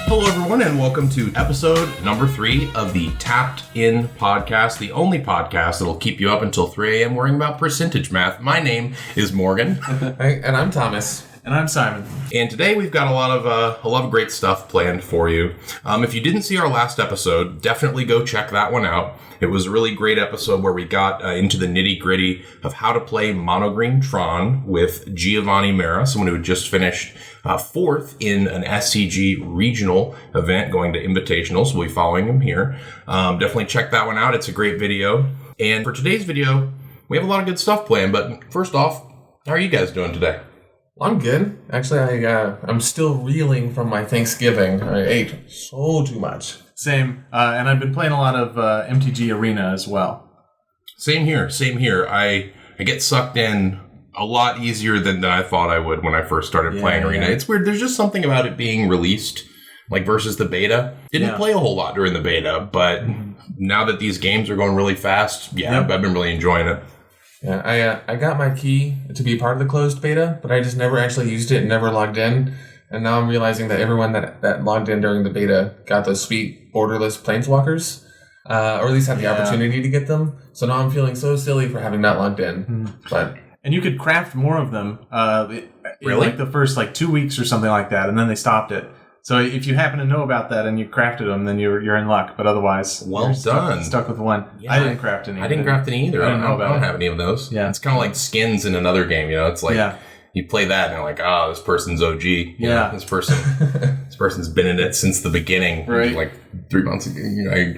Hello, everyone, and welcome to episode number 3 of the Tapped In podcast, the only podcast that'll keep you up until 3 a.m. worrying about percentage math. My name is Morgan. And I'm Thomas. And I'm Simon. And today we've got a lot of great stuff planned for you. If you didn't see our last episode, definitely go check that one out. It was a really great episode where we got into the nitty-gritty of how to play Mono Green Tron with Giovanni Mera, someone who had just finished 4th in an SCG regional event going to Invitationals. We'll be following him here. Definitely check that one out. It's a great video. And for today's video, we have a lot of good stuff planned. But first off, how are you guys doing today? Well, I'm good. Actually, I'm still reeling from my Thanksgiving. I ate so too much. Same. And I've been playing a lot of MTG Arena as well. Same here. I get sucked in a lot easier than I thought I would when I first started playing Arena. It's weird. There's just something about it being released, like versus the beta. Didn't play a whole lot during the beta, but now that these games are going really fast, I've been really enjoying it. Yeah, I got my key to be part of the closed beta, but I just never actually used it and never logged in. And now I'm realizing that everyone that logged in during the beta got those sweet borderless planeswalkers, or at least had the opportunity to get them. So now I'm feeling so silly for having not logged in. And you could craft more of them in like the first 2 weeks or something like that, and then they stopped it. So if you happen to know about that and you crafted them, then you're in luck. But otherwise, well done. Stuck with one. Yeah, I didn't craft any. I didn't craft any either. I don't have any of those. Yeah, it's kind of like skins in another game. You know, it's like you play that and you're like, this person's OG. You know, this person's been in it since the beginning. Right. Like 3 months ago,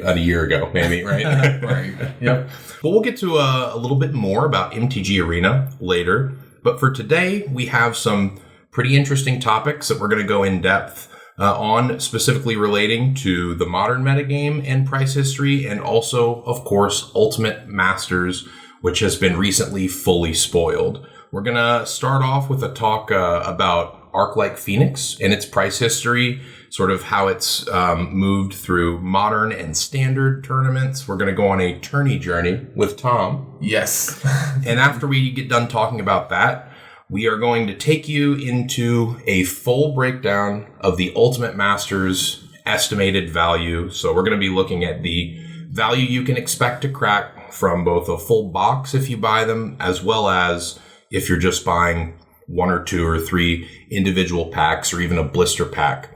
a year ago, maybe. Right. Right. Yep. But we'll get to a little bit more about MTG Arena later. But for today, we have some pretty interesting topics that we're going to go in depth on, specifically relating to the modern metagame and price history, and also, of course, Ultimate Masters, which has been recently fully spoiled. We're going to start off with a talk about Arclight Phoenix and its price history, sort of how it's moved through modern and standard tournaments. We're going to go on a tourney journey with Tom. Yes. And after we get done talking about that, we are going to take you into a full breakdown of the Ultimate Masters estimated value. So we're going to be looking at the value you can expect to crack from both a full box if you buy them, as well as if you're just buying 1 or 2 or 3 individual packs or even a blister pack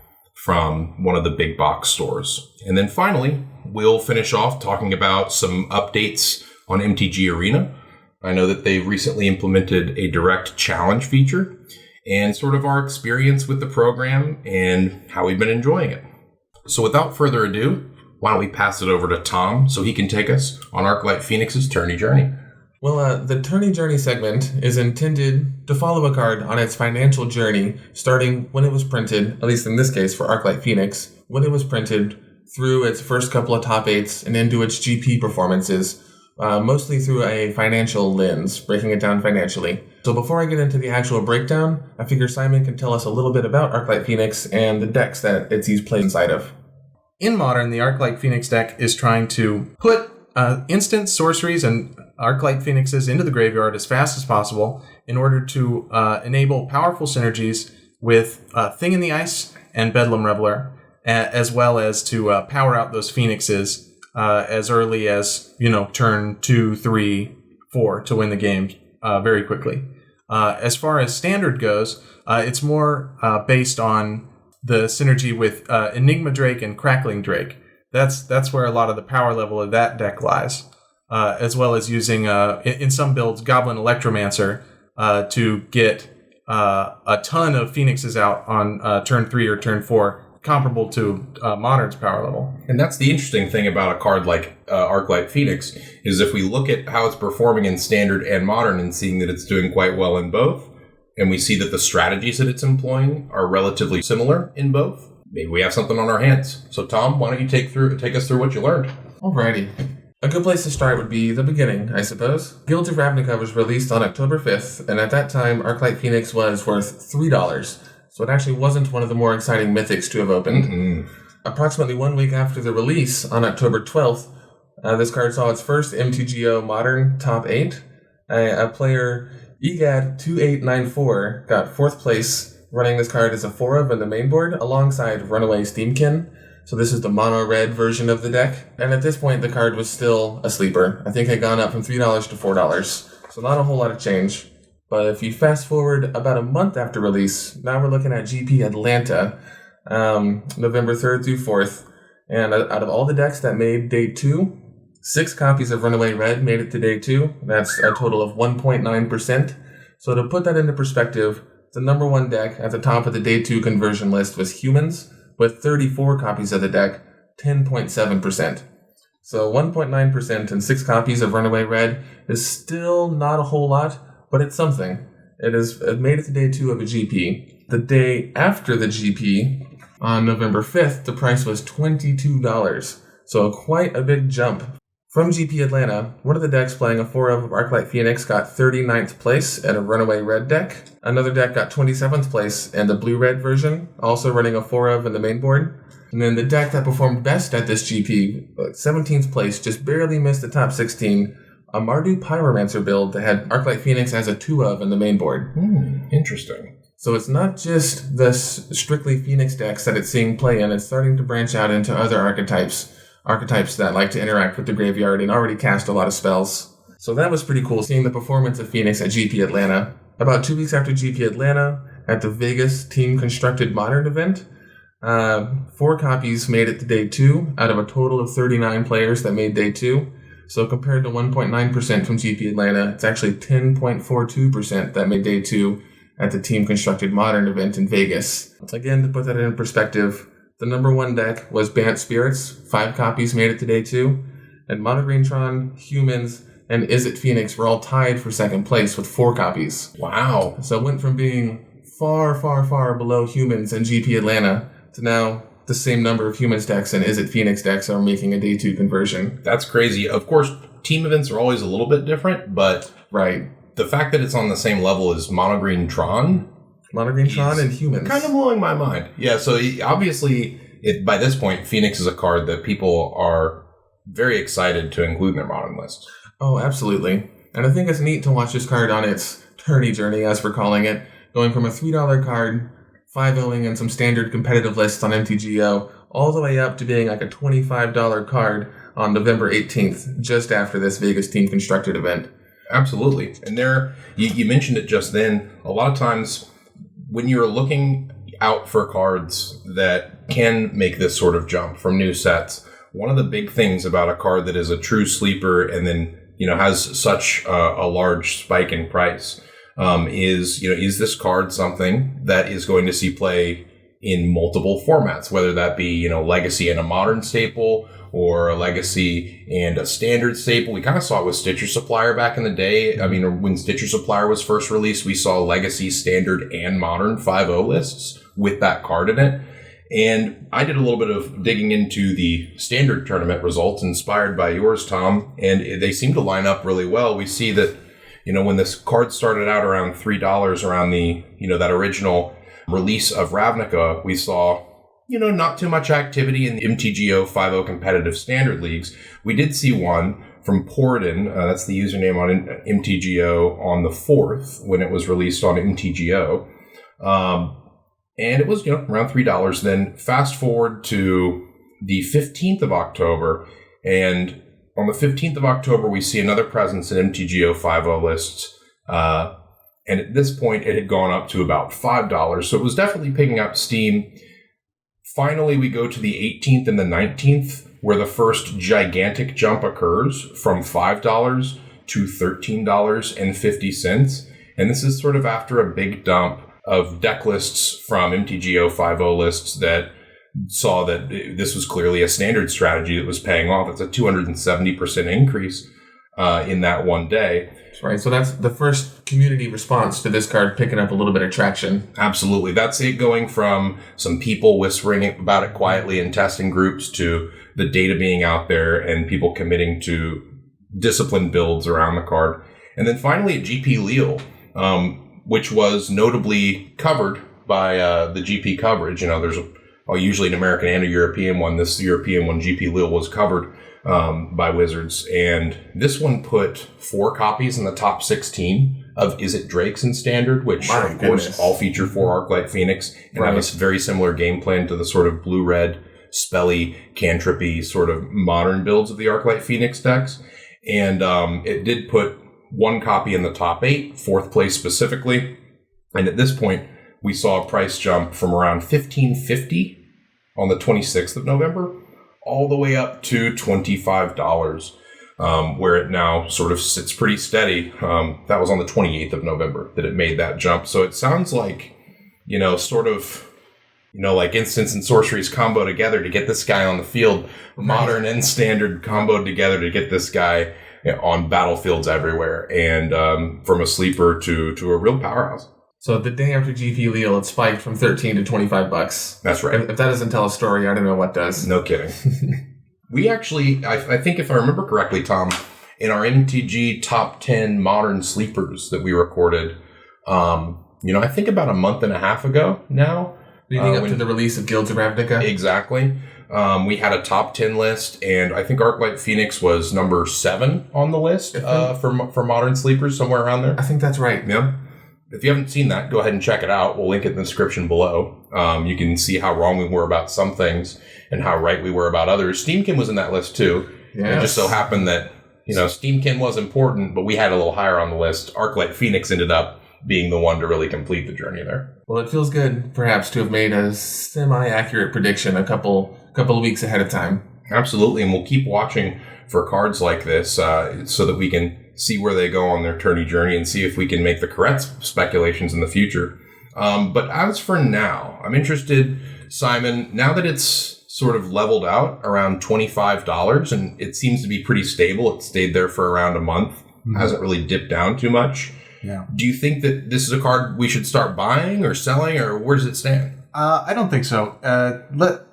from one of the big box stores. And then finally, we'll finish off talking about some updates on MTG Arena. I know that they've recently implemented a direct challenge feature and sort of our experience with the program and how we've been enjoying it. So without further ado, why don't we pass it over to Tom so he can take us on Arclight Phoenix's tourney journey. Well, the tourney journey segment is intended to follow a card on its financial journey, starting when it was printed, at least in this case for Arclight Phoenix, when it was printed through its first couple of top 8s and into its GP performances, mostly through a financial lens, breaking it down financially. So before I get into the actual breakdown, I figure Simon can tell us a little bit about Arclight Phoenix and the decks that it sees played inside of. In Modern, the Arclight Phoenix deck is trying to put instant sorceries and Arclight Phoenixes into the graveyard as fast as possible in order to enable powerful synergies with Thing in the Ice and Bedlam Reveler, as well as to power out those Phoenixes as early as, turn 2, 3, 4 to win the game very quickly. As far as standard goes, it's more based on the synergy with Enigma Drake and Crackling Drake. That's where a lot of the power level of that deck lies, as well as using, in some builds, Goblin Electromancer to get a ton of Phoenixes out on turn 3 or turn 4, comparable to Modern's power level. And that's the interesting thing about a card like Arclight Phoenix, is if we look at how it's performing in Standard and Modern and seeing that it's doing quite well in both, and we see that the strategies that it's employing are relatively similar in both, maybe we have something on our hands. So Tom, why don't you take us through what you learned? Alrighty. A good place to start would be the beginning, I suppose. Guilds of Ravnica was released on October 5th, and at that time, Arclight Phoenix was worth $3. So it actually wasn't one of the more exciting mythics to have opened. Mm-hmm. Approximately 1 week after the release, on October 12th, this card saw its first MTGO Modern Top 8. A player, EGAD2894, got 4th place running this card as a 4-of in the main board alongside Runaway Steamkin. So this is the mono red version of the deck. And at this point, the card was still a sleeper. I think it had gone up from $3 to $4. So not a whole lot of change. But if you fast forward about a month after release, now we're looking at GP Atlanta, November 3rd through 4th. And out of all the decks that made day 2, 6 copies of Runaway Red made it to day 2. That's a total of 1.9%. So to put that into perspective, the number 1 deck at the top of the day 2 conversion list was Humans, with 34 copies of the deck, 10.7%. So 1.9% and 6 copies of Runaway Red is still not a whole lot, but it's something. It made it to day 2 of a GP. The day after the GP, on November 5th, the price was $22. So quite a big jump. From GP Atlanta, one of the decks playing a 4-of Arclight Phoenix got 39th place at a Runaway Red deck. Another deck got 27th place in the blue-red version, also running a 4-of in the main board. And then the deck that performed best at this GP, 17th place, just barely missed the top 16, a Mardu Pyromancer build that had Arclight Phoenix as a 2-of in the main board. Interesting. So it's not just the strictly Phoenix decks that it's seeing play in, it's starting to branch out into other archetypes that like to interact with the graveyard and already cast a lot of spells. So that was pretty cool, seeing the performance of Pheonix at GP Atlanta. About 2 weeks after GP Atlanta, at the Vegas Team Constructed Modern event, 4 copies made it to day 2 out of a total of 39 players that made day 2. So compared to 1.9% from GP Atlanta, it's actually 10.42% that made day 2 at the Team Constructed Modern event in Vegas. Again, to put that in perspective, the number 1 deck was Bant Spirits. 5 copies made it to day 2. And Mono Greentron, Humans, and Is It Pheonix were all tied for second place with 4 copies. Wow. So it went from being far, far, far below Humans and GP Atlanta to now the same number of Humans decks and Is It Pheonix decks are making a day 2 conversion. That's crazy. Of course, team events are always a little bit different, but right. The fact that it's on the same level as Mono Greentron and Humans. Kind of blowing my mind. Yeah, so obviously, by this point, Pheonix is a card that people are very excited to include in their modern list. Oh, absolutely. And I think it's neat to watch this card on its tourney journey, as we're calling it, going from a $3 card, 5-0ing in some standard competitive lists on MTGO, all the way up to being like a $25 card on November 18th, just after this Vegas Team Constructed event. Absolutely. And you mentioned it just then, a lot of times when you're looking out for cards that can make this sort of jump from new sets, one of the big things about a card that is a true sleeper and then, has such a large spike in price is this card something that is going to see play in multiple formats, whether that be, Legacy and a modern staple or a Legacy and a standard staple. We kind of saw it with Stitcher Supplier back in the day. I mean, when Stitcher Supplier was first released, we saw Legacy, standard, and modern 5-0 lists with that card in it. And I did a little bit of digging into the standard tournament results inspired by yours, Tom, and they seem to line up really well. We see that, when this card started out around $3 around the, that original release of Ravnica, we saw, not too much activity in the MTGO 5-0 competitive standard leagues. We did see one from Porden, that's the username on MTGO, on the 4th when it was released on MTGO. And it was, around $3. Then fast forward to the 15th of October, and on the 15th of October, we see another presence in MTGO 5-0 lists. And at this point, it had gone up to about $5. So it was definitely picking up steam. Finally, we go to the 18th and the 19th, where the first gigantic jump occurs from $5 to $13.50. And this is sort of after a big dump of deck lists from MTGO 5-0 lists that saw that this was clearly a standard strategy that was paying off. It's a 270% increase in that one day. Right, so that's the first community response to this card picking up a little bit of traction. Absolutely. That's it, going from some people whispering about it quietly in testing groups to the data being out there and people committing to disciplined builds around the card. And then finally at GP Lille, which was notably covered by the GP coverage. There's usually an American and a European one. This European one, GP Lille, was covered by Wizards. And this one put 4 copies in the top 16 of Is It Drakes in Standard, which, My of course, goodness. all feature 4 Arclight Phoenix and have a very similar game plan to the sort of blue-red, spelly, cantripy sort of modern builds of the Arclight Phoenix decks. And it did put one copy in the top 8, 4th place specifically. And at this point, we saw a price jump from around $15.50 on the 26th of November all the way up to $25. Where it now sort of sits pretty steady. That was on the 28th of November that it made that jump. So it sounds like, sort of, like instants and sorceries combo together to get this guy on the field. Modern and standard comboed together to get this guy on battlefields everywhere. And from a sleeper to a real powerhouse. So the day after GP Lille, it spiked from $13 to $25. That's right. If that doesn't tell a story, I don't know what does. No kidding. We actually, I think if I remember correctly, Tom, in our MTG top 10 modern sleepers that we recorded, I think about a month and a half ago now. Leading up to the release of Guilds of Ravnica. Exactly. We had a top 10 list, and I think Arclight Phoenix was number 7 on the list for modern sleepers, somewhere around there. I think that's right. Yeah. If you haven't seen that, go ahead and check it out. We'll link it in the description below. You can see how wrong we were about some things and how right we were about others. Steamkin was in that list too. Yes. It just so happened that, Steamkin was important, but we had a little higher on the list. Arclight Phoenix ended up being the one to really complete the journey there. Well, it feels good, perhaps, to have made a semi-accurate prediction a couple of weeks ahead of time. Absolutely, and we'll keep watching for cards like this so that we can see where they go on their tourney journey and see if we can make the correct speculations in the future. But as for now, I'm interested, Simon, now that it's sort of leveled out around $25 and it seems to be pretty stable. It stayed there for around a month. Hasn't really dipped down too much. Yeah. Do you think that this is a card we should start buying or selling, or where does it stand? I don't think so.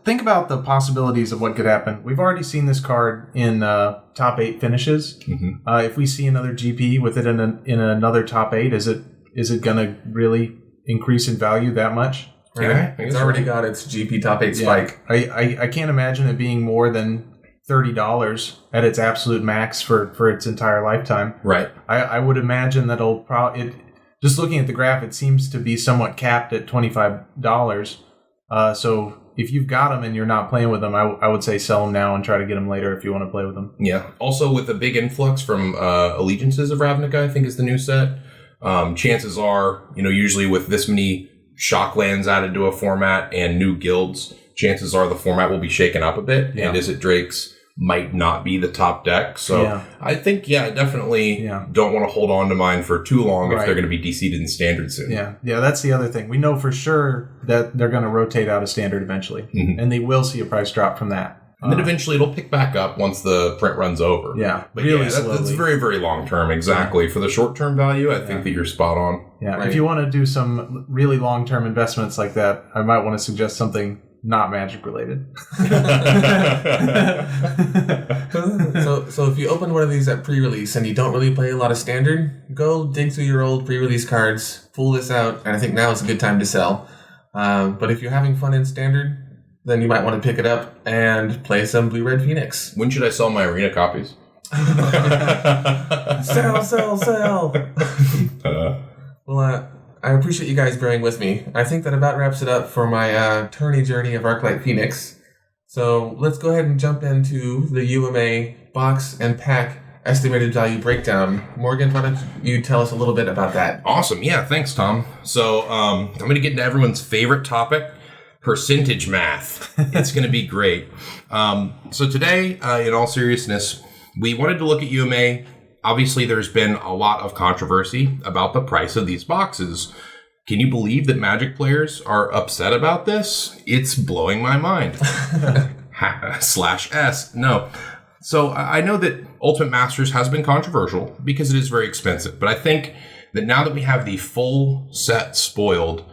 Think about the possibilities of what could happen. We've already seen this card in top 8 finishes. If we see another GP with it in another top 8, is it going to really increase in value that much? Yeah, it's already got its GP top 8 spike. I can't imagine it being more than $30 at its absolute max for its entire lifetime. Right. I would imagine that it'll probably... Just looking at the graph, it seems to be somewhat capped at $25. So if you've got them and you're not playing with them, I would say sell them now and try to get them later if you want to play with them. Yeah. Also, with a big influx from Allegiances of Ravnica, I think is the new set. Chances are, usually with this many shock lands added to a format and new guilds, chances are the format will be shaken up a bit. Yeah. And Is It Drakes might not be the top deck. So I think, definitely don't want to hold on to mine for too long if they're going to be de-seeded in Standard soon. Yeah, that's the other thing. We know for sure that they're going to rotate out of Standard eventually, and they will see a price drop from that. And then eventually it'll pick back up once the print runs over. Yeah, but really that's very, very long term. Exactly. For the short term value, I think that you're spot on. Yeah, right. If you want to do some really long term investments like that, I might want to suggest something not Magic related. So if you open one of these at pre-release and you don't really play a lot of Standard, go dig through your old pre-release cards, pull this out, and I think now is a good time to sell. But if you're having fun in Standard, then you might want to pick it up and play some Blue-Red Phoenix. When should I sell my Arena copies? Sell. Well, I appreciate you guys bearing with me. I think that about wraps it up for my tourney journey of Arclight Phoenix. So let's go ahead and jump into the UMA box and pack estimated value breakdown. Morgan, why don't you tell us a little bit about that? Awesome. Yeah, thanks, Tom. So I'm going to get into everyone's favorite topic, percentage math. It's going to be great. So today, in all seriousness, we wanted to look at UMA. Obviously, there's been a lot of controversy about the price of these boxes. Can you believe that Magic players are upset about this? It's blowing my mind. /S. No. So I know that Ultimate Masters has been controversial because it is very expensive. But I think that now that we have the full set spoiled,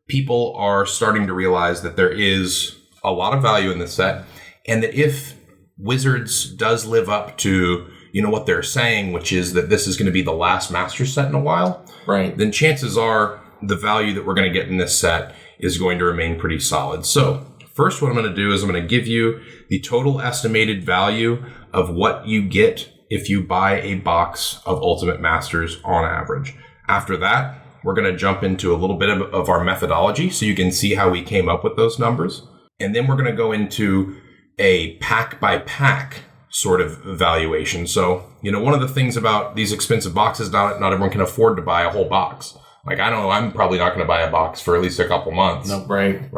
people are starting to realize that there is a lot of value in this set. And that if Wizards does live up to what they're saying, which is that this is going to be the last Master set in a while, right? Then chances are the value that we're going to get in this set is going to remain pretty solid. So first, what I'm going to do is I'm going to give you the total estimated value of what you get if you buy a box of Ultimate Masters on average. After that, we're going to jump into a little bit of our methodology so you can see how we came up with those numbers. And then we're going to go into a pack by pack sort of valuation. So, one of the things about these expensive boxes, not everyone can afford to buy a whole box. Like, I don't know, I'm probably not going to buy a box for at least a couple months. No, right.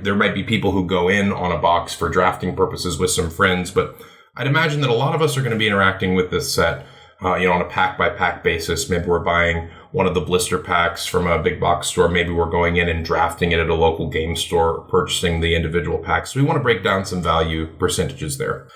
There might be people who go in on a box for drafting purposes with some friends, but I'd imagine that a lot of us are going to be interacting with this set, on a pack by pack basis. Maybe we're buying one of the blister packs from a big box store. Maybe we're going in and drafting it at a local game store, purchasing the individual packs. So we want to break down some value percentages there.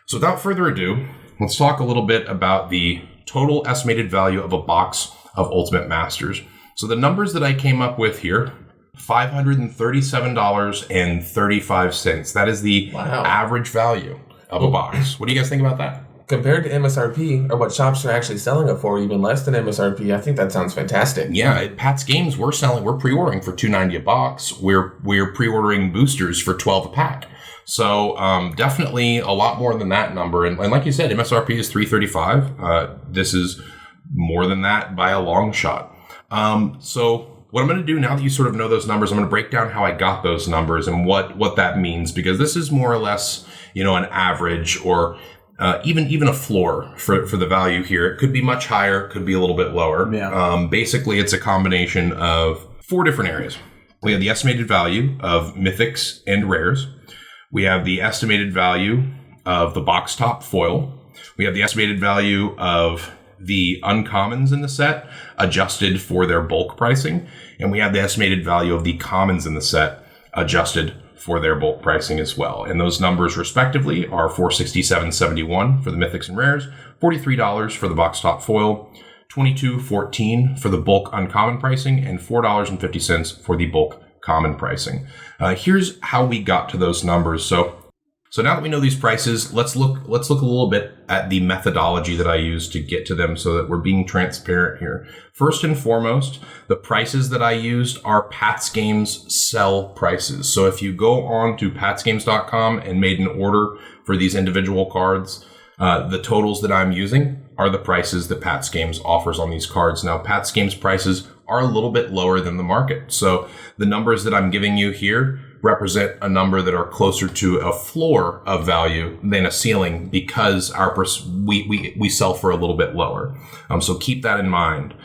So without further ado, let's talk a little bit about the total estimated value of a box of Ultimate Masters. So the numbers that I came up with here, $537.35. That is the average value of a box. What do you guys think about that? Compared to MSRP, or what shops are actually selling it for, even less than MSRP, I think that sounds fantastic. Yeah, at Pat's Games, we're pre-ordering for $2.90 a box. We're pre-ordering boosters for $12 a pack. So definitely a lot more than that number. And like you said, MSRP is $335. This is more than that by a long shot. So what I'm going to do now that you sort of know those numbers, I'm going to break down how I got those numbers and what that means, because this is more or less, an average or even a floor for the value here. It could be much higher, could be a little bit lower. Yeah. Basically, it's a combination of 4 different areas. We have the estimated value of mythics and rares. We have the estimated value of the box top foil. We have the estimated value of the uncommons in the set, adjusted for their bulk pricing. And we have the estimated value of the commons in the set, adjusted for their bulk pricing as well. And those numbers respectively are $467.71 for the mythics and rares, $43 for the box top foil, $22.14 for the bulk uncommon pricing, and $4.50 for the bulk common pricing. Here's how we got to those numbers. So now that we know these prices, let's look a little bit at the methodology that I used to get to them so that we're being transparent here. First and foremost, the prices that I used are Pat's Games sell prices. So if you go on to patsgames.com and made an order for these individual cards, the totals that I'm using are the prices that Pat's Games offers on these cards. Now, Pat's Games prices are a little bit lower than the market. So the numbers that I'm giving you here represent a number that are closer to a floor of value than a ceiling, because we sell for a little bit lower. So keep that in mind.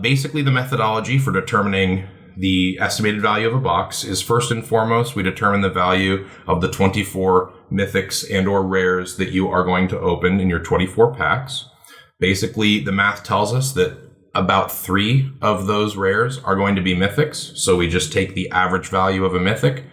Basically, the methodology for determining the estimated value of a box is, first and foremost, we determine the value of the 24 mythics and or rares that you are going to open in your 24 packs. Basically, the math tells us that about 3 of those rares are going to be mythics. So we just take the average value of a mythic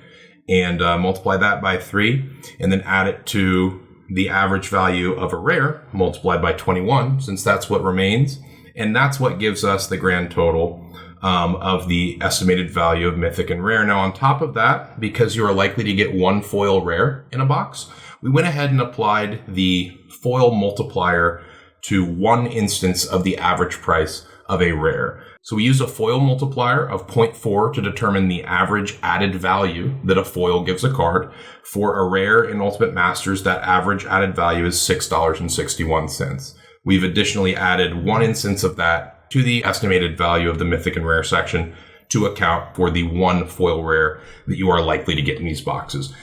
and multiply that by 3, and then add it to the average value of a rare multiplied by 21, since that's what remains. And that's what gives us the grand total of the estimated value of mythic and rare. Now, on top of that, because you are likely to get 1 foil rare in a box, we went ahead and applied the foil multiplier to 1 instance of the average price of a rare. So we use a foil multiplier of 0.4 to determine the average added value that a foil gives a card. For a rare in Ultimate Masters, that average added value is $6.61. We've additionally added 1 instance of that to the estimated value of the mythic and rare section to account for the 1 foil rare that you are likely to get in these boxes.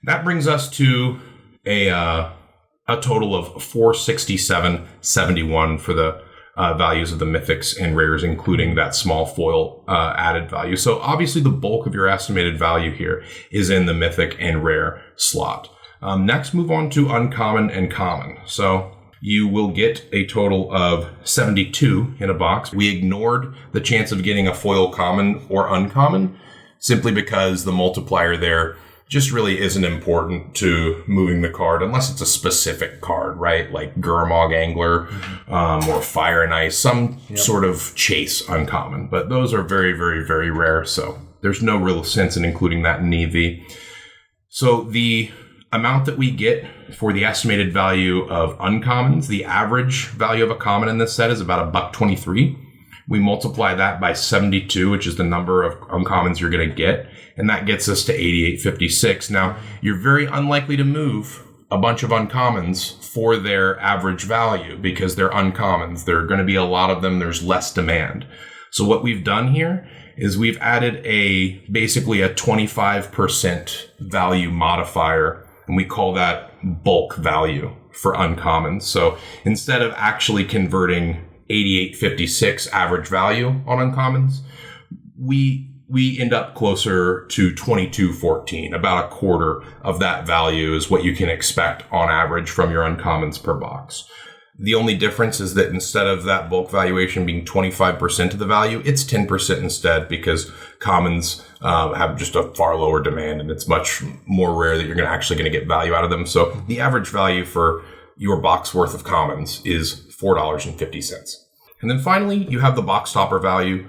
That brings us to a total of $467.71 for the values of the mythics and rares, including that small foil added value. So obviously the bulk of your estimated value here is in the mythic and rare slot. Next, move on to uncommon and common. So you will get a total of 72 in a box. We ignored the chance of getting a foil common or uncommon simply because the multiplier there just really isn't important to moving the card unless it's a specific card, right? Like Gurmag Angler or Fire and Ice, some sort of chase uncommon. But those are very, very, very rare. So there's no real sense in including that in EV. So the amount that we get for the estimated value of uncommons, the average value of a common in this set is about $1.23. We multiply that by 72, which is the number of uncommons you're going to get, and that gets us to 88.56. Now, you're very unlikely to move a bunch of uncommons for their average value because they're uncommons. There are going to be a lot of them. There's less demand. So what we've done here is we've added basically a 25% value modifier, and we call that bulk value for uncommons. So instead of actually converting 88.56 average value on uncommons, we end up closer to 22.14. About a quarter of that value is what you can expect on average from your uncommons per box. The only difference is that instead of that bulk valuation being 25% of the value, it's 10% instead, because commons have just a far lower demand, and it's much more rare that you're actually going to get value out of them. So the average value for your box worth of commons is $4.50. And then finally, you have the box topper value.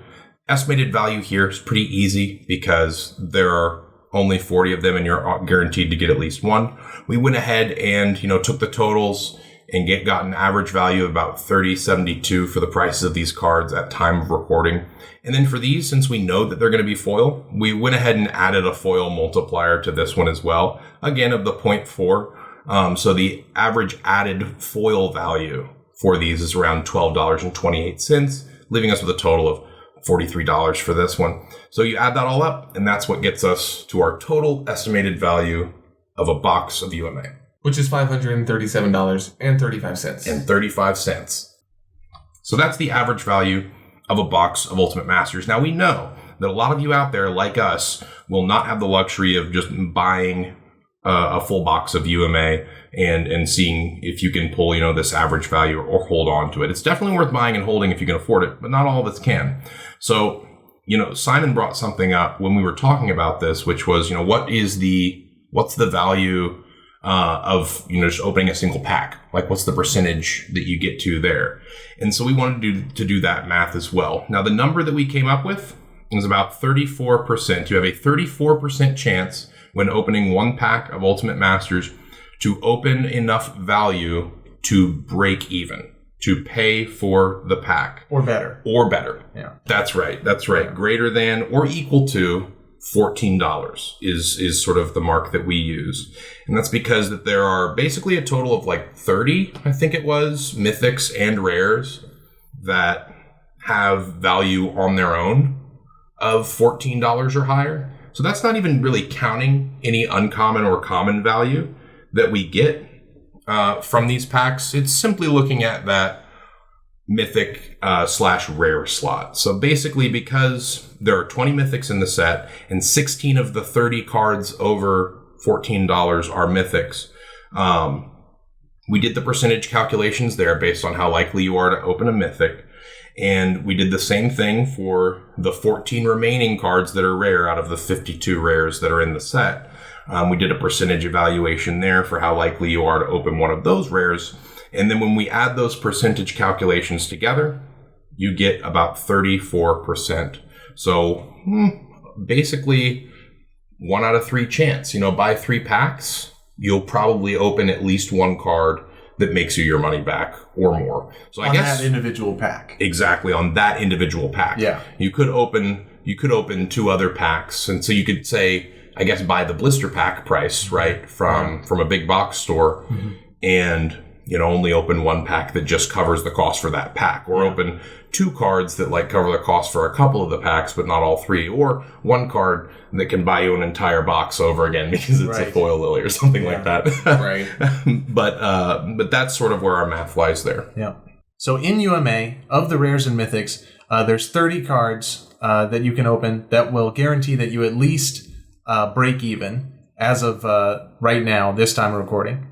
Estimated value here is pretty easy because there are only 40 of them and you're guaranteed to get at least one. We went ahead and, took the totals and got an average value of about $30.72 for the prices of these cards at time of recording. And then for these, since we know that they're going to be foil, we went ahead and added a foil multiplier to this one as well, again of the 0.4. So the average added foil value for these is around $12.28, leaving us with a total of $43 for this one. So you add that all up, and that's what gets us to our total estimated value of a box of UMA. Which is $537.35. So that's the average value of a box of Ultimate Masters. Now we know that a lot of you out there, like us, will not have the luxury of just buying a full box of UMA and seeing if you can pull, this average value or hold on to it. It's definitely worth buying and holding if you can afford it, but not all of us can. So, Simon brought something up when we were talking about this, which was, what's the value of just opening a single pack? Like, what's the percentage that you get to there? And so we wanted to do that math as well. Now, the number that we came up with is about 34%. You have a 34% chance when opening one pack of Ultimate Masters to open enough value to break even, to pay for the pack. Or better. Yeah. That's right. Yeah. Greater than or equal to $14 is sort of the mark that we use. And that's because that there are basically a total of 30, I think it was, mythics and rares that have value on their own of $14 or higher. So that's not even really counting any uncommon or common value that we get from these packs. It's simply looking at that mythic / rare slot. So basically, because there are 20 mythics in the set and 16 of the 30 cards over $14 are mythics, we did the percentage calculations there based on how likely you are to open a mythic. And we did the same thing for the 14 remaining cards that are rare out of the 52 rares that are in the set. We did a percentage evaluation there for how likely you are to open one of those rares. And then when we add those percentage calculations together, you get about 34%. So basically 1 out of 3 chance. Buy 3 packs, you'll probably open at least one card that makes you your money back or more. So I guess that individual pack. Exactly, on that individual pack. Yeah. You could open 2 other packs, and so you could say, I guess, buy the blister pack price, right, from a big box store, and only open 1 pack that just covers the cost for that pack, or open 2 cards that cover the cost for a couple of the packs but not all 3, or 1 card that can buy you an entire box over again because it's a foil lily or something like that. Right. But that's sort of where our math lies there. Yeah. So in UMA, of the rares and mythics, there's 30 cards that you can open that will guarantee that you at least break even as of right now, this time of recording.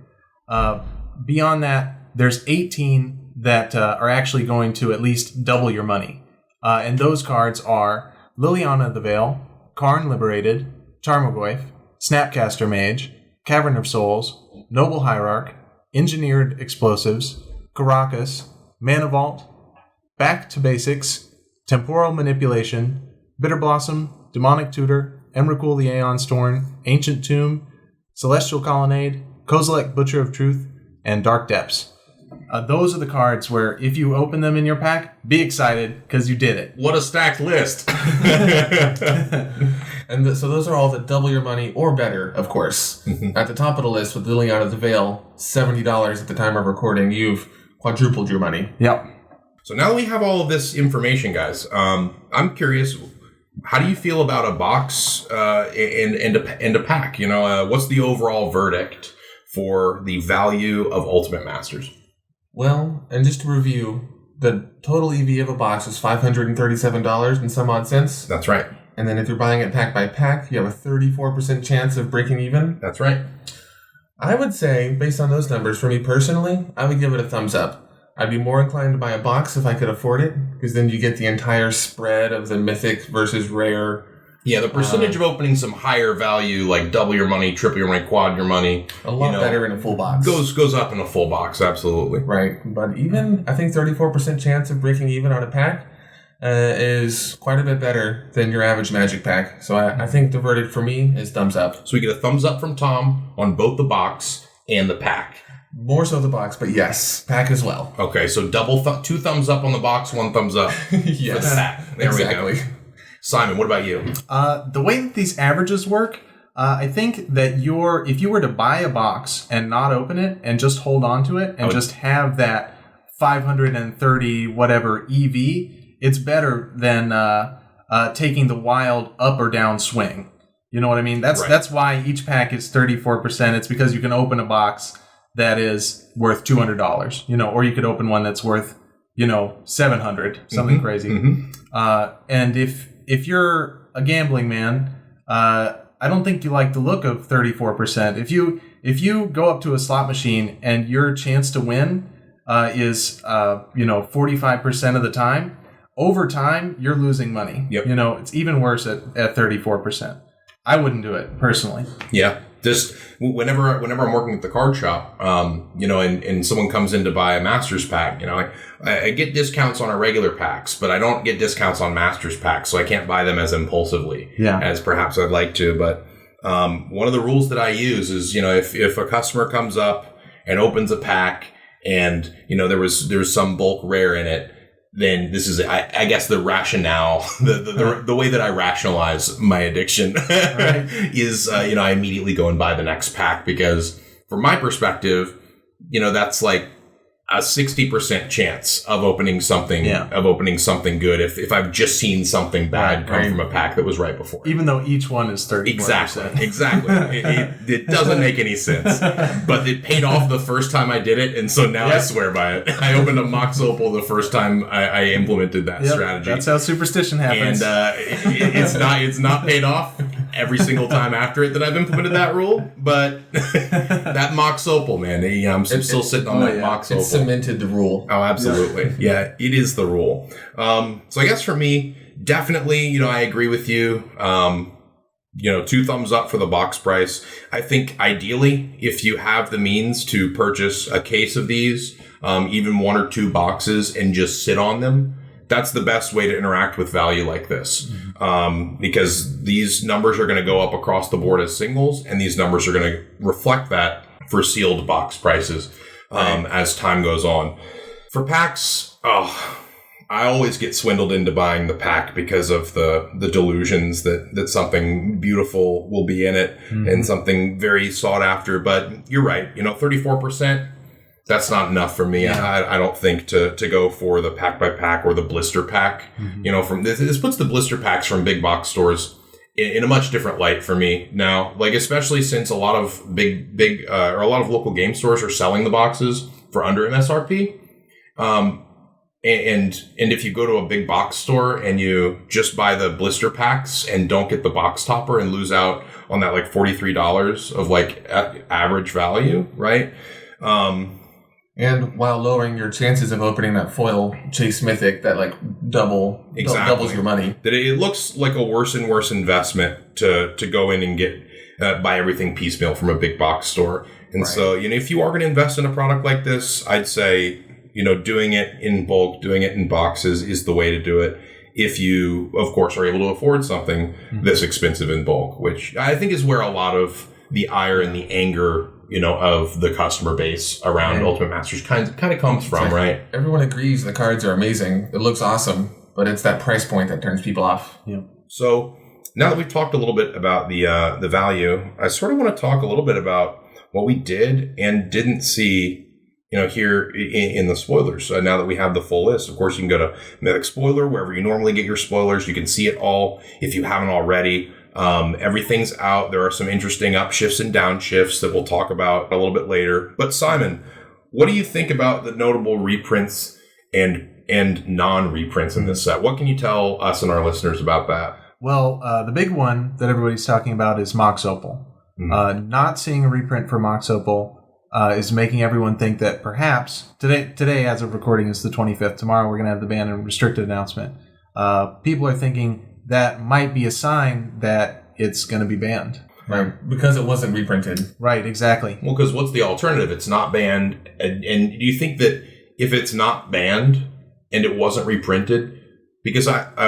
Beyond that, there's 18 that are actually going to at least double your money. And those cards are Liliana the Veil, Karn Liberated, Tarmogoyf, Snapcaster Mage, Cavern of Souls, Noble Hierarch, Engineered Explosives, Caracas, Mana Vault, Back to Basics, Temporal Manipulation, Bitter Blossom, Demonic Tutor, Emrakul the Aeon Storm, Ancient Tomb, Celestial Colonnade, Kozilek Butcher of Truth, and Dark Depths. those are the cards where if you open them in your pack, be excited because you did it. What a stacked list. And so those are all that double your money or better, of course. At the top of the list with Lily Out of the Veil, $70 at the time of recording, you've quadrupled your money. Yep. So now that we have all of this information, guys, I'm curious, how do you feel about a box and a pack? You know, what's the overall verdict for the value of Ultimate Masters? Well, and just to review, the total EV of a box is $537 and some odd cents. That's right. And then if you're buying it pack by pack, you have a 34% chance of breaking even. That's right. I would say, based on those numbers, for me personally, I would give it a thumbs up. I'd be more inclined to buy a box if I could afford it, because then you get the entire spread of the mythic versus rare. Yeah, the percentage of opening some higher value, like double your money, triple your money, quad your money. A lot better in a full box. Goes up in a full box, absolutely. Right, but even, I think 34% chance of breaking even on a pack is quite a bit better than your average Magic pack. So I think the verdict for me is thumbs up. So we get a thumbs up from Tom on both the box and the pack. More so the box, but yes, pack as well. Okay, so two thumbs up on the box, one thumbs up yes, for the pack. There exactly. we go. Simon, what about you? The way that these averages work, I think that if you were to buy a box and not open it and just hold on to it and just have that 530 whatever EV, it's better than taking the wild up or down swing. You know what I mean? That's why each pack is 34%. It's because you can open a box that is worth $200, you know, or you could open one that's worth, you know, $700, something crazy. And if you're a gambling man, I don't think you like the look of 34%. If you go up to a slot machine and your chance to win is 45% of the time, over time you're losing money. Yep. You know, it's even worse at 34%. I wouldn't do it personally. Yeah. Just whenever I'm working at the card shop, and someone comes in to buy a Masters pack, you know, I get discounts on our regular packs, but I don't get discounts on Masters packs, so I can't buy them as impulsively as perhaps I'd like to. But one of the rules that I use is, you know, if a customer comes up and opens a pack and, you know, there's some bulk rare in it, then this is, I guess, the rationale, the way that I rationalize my addiction is, I immediately go and buy the next pack because from my perspective, you know, that's like a 60% chance of opening something good if I've just seen something bad come from a pack that was right before. Even though each one is 30%. Exactly. It doesn't make any sense. But it paid off the first time I did it, and so now I swear by it. I opened a Mox Opal the first time I implemented that strategy. That's how superstition happens. And it's not paid off every single time after it that I've implemented that rule, but that Mox Opal, man, I'm still sitting on that Mox Opal. It's cemented the rule. Oh, absolutely. Yeah, it is the rule. So I guess for me, definitely, you know, I agree with you. 2 thumbs up for the box price. I think ideally, if you have the means to purchase a case of these, even 1 or 2 boxes and just sit on them, that's the best way to interact with value like this. Because these numbers are going to go up across the board as singles, and these numbers are going to reflect that for sealed box prices as time goes on. For packs, I always get swindled into buying the pack because of the delusions that something beautiful will be in it and something very sought after. But you're right, 34%. That's not enough for me. Yeah. I don't think to go for the pack by pack or the blister pack. From this puts the blister packs from big box stores in a much different light for me now. Like, especially since a lot of or a lot of local game stores are selling the boxes for under MSRP. And if you go to a big box store and you just buy the blister packs and don't get the box topper and lose out on that like $43 of like average value, right? And while lowering your chances of opening that foil Chase Mythic that like doubles your money. That it looks like a worse and worse investment to go in and get buy everything piecemeal from a big box store. And so, if you are going to invest in a product like this, I'd say, doing it in bulk, doing it in boxes is the way to do it. If you, of course, are able to afford something this expensive in bulk, which I think is where a lot of the ire and the anger of the customer base around Ultimate Masters kind of comes from, right? Everyone agrees the cards are amazing. It looks awesome, but it's that price point that turns people off. Yeah. So now that we've talked a little bit about the value, I sort of want to talk a little bit about what we did and didn't see, here in the spoilers. So now that we have the full list, of course, you can go to Mythic Spoiler, wherever you normally get your spoilers. You can see it all if you haven't already. Everything's out. There are some interesting upshifts and downshifts that we'll talk about a little bit later. But Simon, what do you think about the notable reprints and non-reprints in this set? What can you tell us and our listeners about that? Well, the big one that everybody's talking about is Mox Opal. Mm-hmm. Not seeing a reprint for Mox Opal is making everyone think that perhaps today, as of recording, is the 25th. Tomorrow, we're going to have the ban and restricted announcement. People are thinking that might be a sign that it's going to be banned. Right, because it wasn't reprinted. Right, exactly. Well, because what's the alternative? It's not banned. And do you think that if it's not banned and it wasn't reprinted, because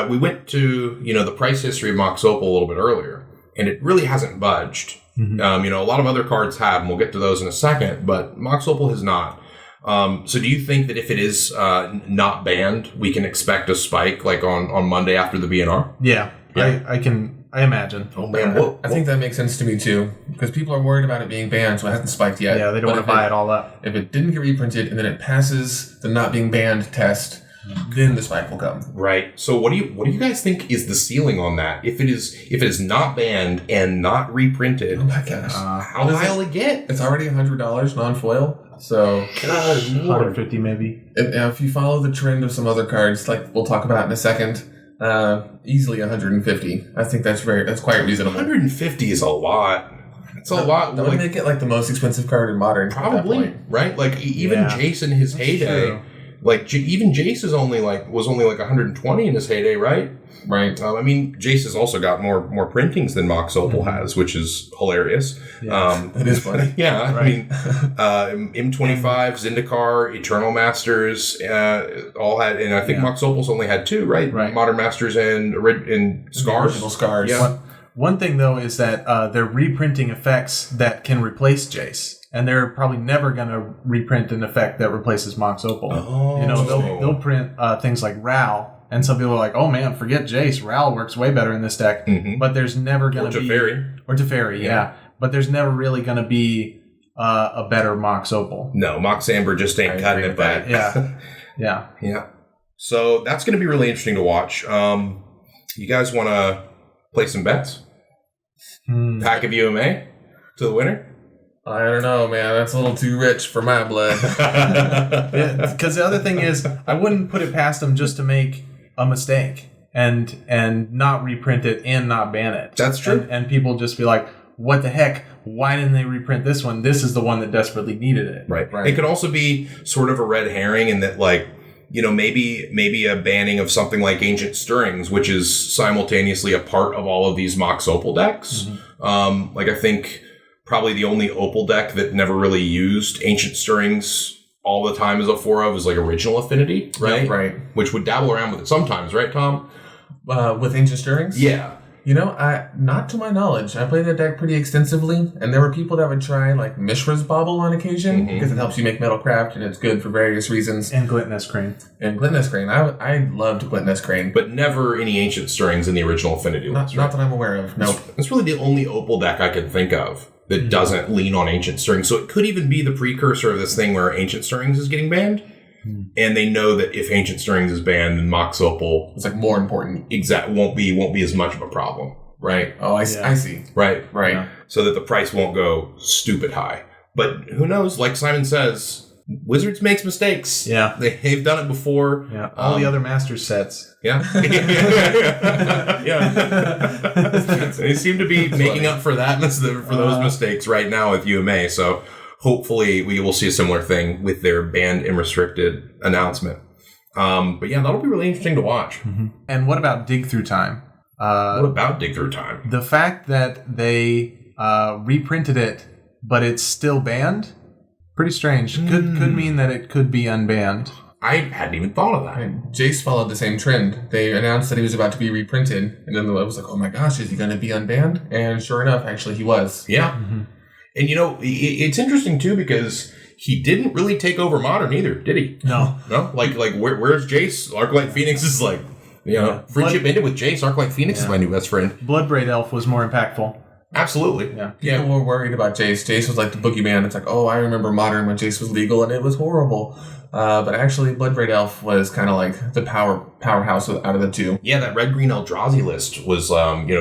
we went to, the price history of Mox Opal a little bit earlier, and it really hasn't budged. Mm-hmm. A lot of other cards have, and we'll get to those in a second, but Mox Opal has not. So do you think that if it is not banned, we can expect a spike like on Monday after the BNR? Yeah. I imagine. Oh man, I think that makes sense to me too, because people are worried about it being banned, so it hasn't spiked yet. Yeah, they don't want to buy it all up. If it didn't get reprinted and then it passes the not being banned test, then the spike will come. Right. So what do you guys think is the ceiling on that? If it is not banned and not reprinted, oh my gosh, how high will it get? It's already $100 non-foil. So God, 150 maybe. If you follow the trend of some other cards, like we'll talk about in a second, easily 150. I think that's quite reasonable. 150 is a lot. It's a lot. That would make it like the most expensive card in Modern. Probably, right? Like even Jace in his heyday. True. Like even Jace was only like 120 in his heyday, right? Right. Jace has also got more printings than Mox Opal has, which is hilarious. Yeah, it is funny. Yeah, right. M25, Zendikar, Eternal Masters, all had, and I think Mox Opal's only had 2, right? Right. Modern Masters and Scars. Original Scars. Yeah. One thing though is that they're reprinting effects that can replace Jace. And they're probably never going to reprint an effect that replaces Mox Opal. Oh. They'll print things like Ral. And some people are like, oh man, forget Jace. Ral works way better in this deck. Mm-hmm. But there's never going to be... Or Teferi, yeah. But there's never really going to be a better Mox Opal. No, Mox Amber just ain't cutting it back. Yeah. Yeah. So that's going to be really interesting to watch. You guys want to play some bets? Pack of UMA to the winner? I don't know, man. That's a little too rich for my blood. Because the other thing is, I wouldn't put it past them just to make a mistake and not reprint it and not ban it. That's true. And people just be like, what the heck? Why didn't they reprint this one? This is the one that desperately needed it. Right. It could also be sort of a red herring in that, like, maybe a banning of something like Ancient Stirrings, which is simultaneously a part of all of these Mox Opal decks. Mm-hmm. I think... probably the only Opal deck that never really used Ancient Stirrings all the time as a 4-of is like Original Affinity, right? Yep, right. Which would dabble around with it sometimes, right, Tom? With Ancient Stirrings? Yeah. Not to my knowledge. I played that deck pretty extensively, and there were people that would try like Mishra's Bauble on occasion because it helps you make Metalcraft, and it's good for various reasons. And Gluttonous Crane. I loved Gluttonous Crane. But never any Ancient Stirrings in the Original Affinity list, Not that I'm aware of, no. It's really the only Opal deck I can think of that doesn't lean on Ancient Stirrings. So it could even be the precursor of this thing where Ancient Stirrings is getting banned. And they know that if Ancient Stirrings is banned, then Mox Opal... it's like more important. Won't be as much of a problem, right? Oh, I see. Right. Yeah. So that the price won't go stupid high. But who knows? Like Simon says, Wizards makes mistakes. Yeah. They've done it before. Yeah. All the other Masters sets. Yeah. They seem to be making up for that, for those mistakes right now with UMA. So hopefully we will see a similar thing with their banned and restricted announcement. But yeah, that'll be really interesting to watch. Mm-hmm. And what about Dig Through Time? What about Dig Through Time? The fact that they reprinted it, but it's still banned, pretty strange. Could mean that it could be unbanned. I hadn't even thought of that. Jace followed the same trend. They announced that he was about to be reprinted, and then I was like, oh my gosh, is he going to be unbanned? And sure enough, actually he was. Yeah. Mm-hmm. And, it's interesting, too, because he didn't really take over Modern either, did he? No. No? Where's Jace? Arclight Phoenix is like, friendship ended with Jace. Arclight Phoenix is my new best friend. Bloodbraid Elf was more impactful. Absolutely. Yeah. People were worried about Jace. Jace was like the boogeyman. It's like, oh, I remember Modern when Jace was legal and it was horrible. But actually, Bloodbraid Elf was kind of like the powerhouse out of the two. Yeah, that red-green Eldrazi list was,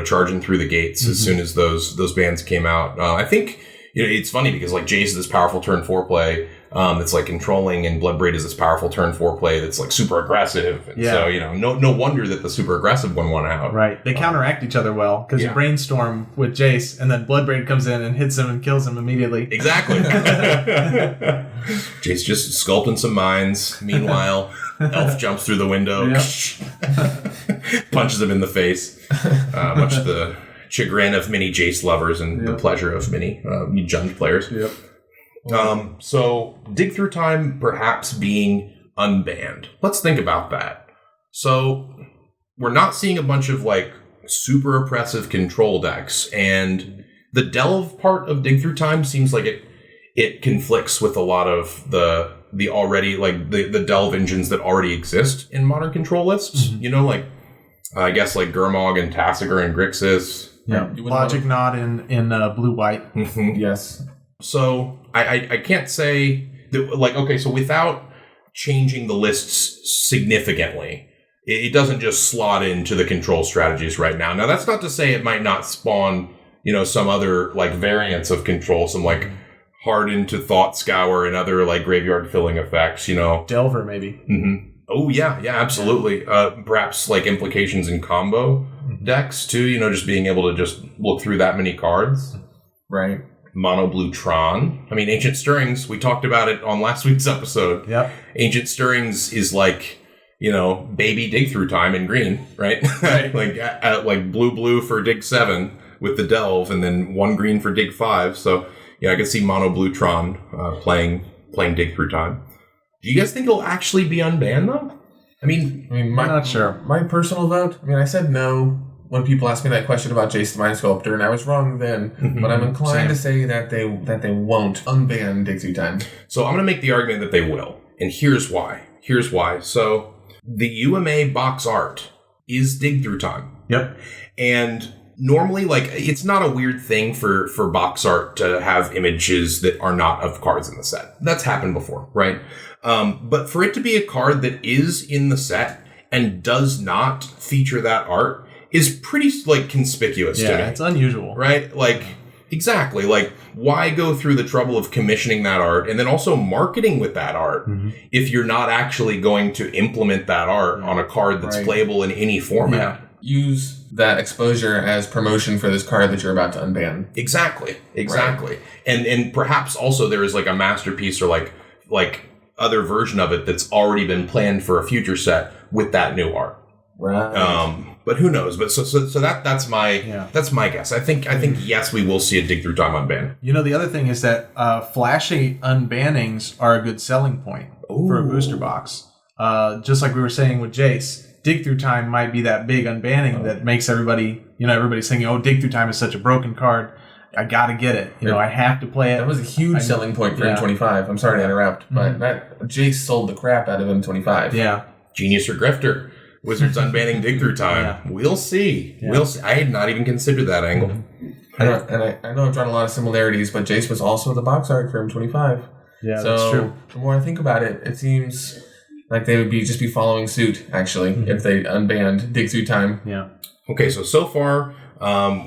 charging through the gates as soon as those bans came out. I think, it's funny because like Jace is this powerful turn 4 play that's like controlling, and Bloodbraid is this powerful turn 4 play that's like super aggressive. And so, no wonder that the super aggressive one won out. Right. They counteract each other well because you brainstorm with Jace, and then Bloodbraid comes in and hits him and kills him immediately. Exactly. Jace just sculpting some mines. Meanwhile, Elf jumps through the window, punches him in the face, much to the chagrin of many Jace lovers and the pleasure of many Jund players. Yep. So Dig Through Time perhaps being unbanned. Let's think about that. So we're not seeing a bunch of like super oppressive control decks, and the delve part of Dig Through Time seems like it conflicts with a lot of the already like the delve engines that already exist in modern control lists. I guess like Gurmag and Tassiger and Grixis. Yeah. Logic Knot in blue-white. Yes. So I can't say that, so without changing the lists significantly, it doesn't just slot into the control strategies right now. Now, that's not to say it might not spawn, some other like variants of control, some like Hardened to Thought Scour and other like graveyard filling effects, Delver, maybe. Mm-hmm. Oh, yeah, absolutely. Perhaps like implications in combo decks too, just being able to just look through that many cards. Right. Mono Blue Tron. I mean, Ancient Stirrings, we talked about it on last week's episode. Yep. Ancient Stirrings is like, baby Dig Through Time in green, right? like blue for Dig 7 with the Delve, and then 1 green for Dig 5. So, I could see Mono Blue Tron playing Dig Through Time. Do you guys think it'll actually be unbanned, though? I'm not sure. My personal vote, I said no when people asked me that question about Jace the Mind Sculptor, and I was wrong then. But I'm inclined to say that they won't unban Dig Through Time. So I'm going to make the argument that they will. And here's why. So the UMA box art is Dig Through Time. Yep. And normally, it's not a weird thing for box art to have images that are not of cards in the set. That's happened before, right? But for it to be a card that is in the set and does not feature that art is pretty, conspicuous to me. Yeah, it's unusual. Right? Exactly. Why go through the trouble of commissioning that art and then also marketing with that art if you're not actually going to implement that art on a card that's playable in any format? Yeah. Use that exposure as promotion for this card that you're about to unban. Exactly. Right. And perhaps also there is a masterpiece or like other version of it that's already been planned for a future set with that new art. Right. But who knows? But so that's my guess. I think yes, we will see a Dig Through Time unban. The other thing is that flashy unbannings are a good selling point for a booster box. Just like we were saying with Jace, Dig Through Time might be that big unbanning that makes everybody's thinking, oh, Dig Through Time is such a broken card. I gotta get it. I have to play it. That was a huge selling point for M25. I'm sorry to interrupt, but that Jace sold the crap out of M25. Yeah. Genius or Grifter. Wizards unbanning Dig Through Time. Yeah. We'll see. Yeah. We'll see. I had not even considered that angle. I know I've drawn a lot of similarities, but Jace was also the box art for M25. Yeah, that's true. The more I think about it, it seems like they would just be following suit, actually, if they unbanned Dig Through Time. Yeah. Okay, so far,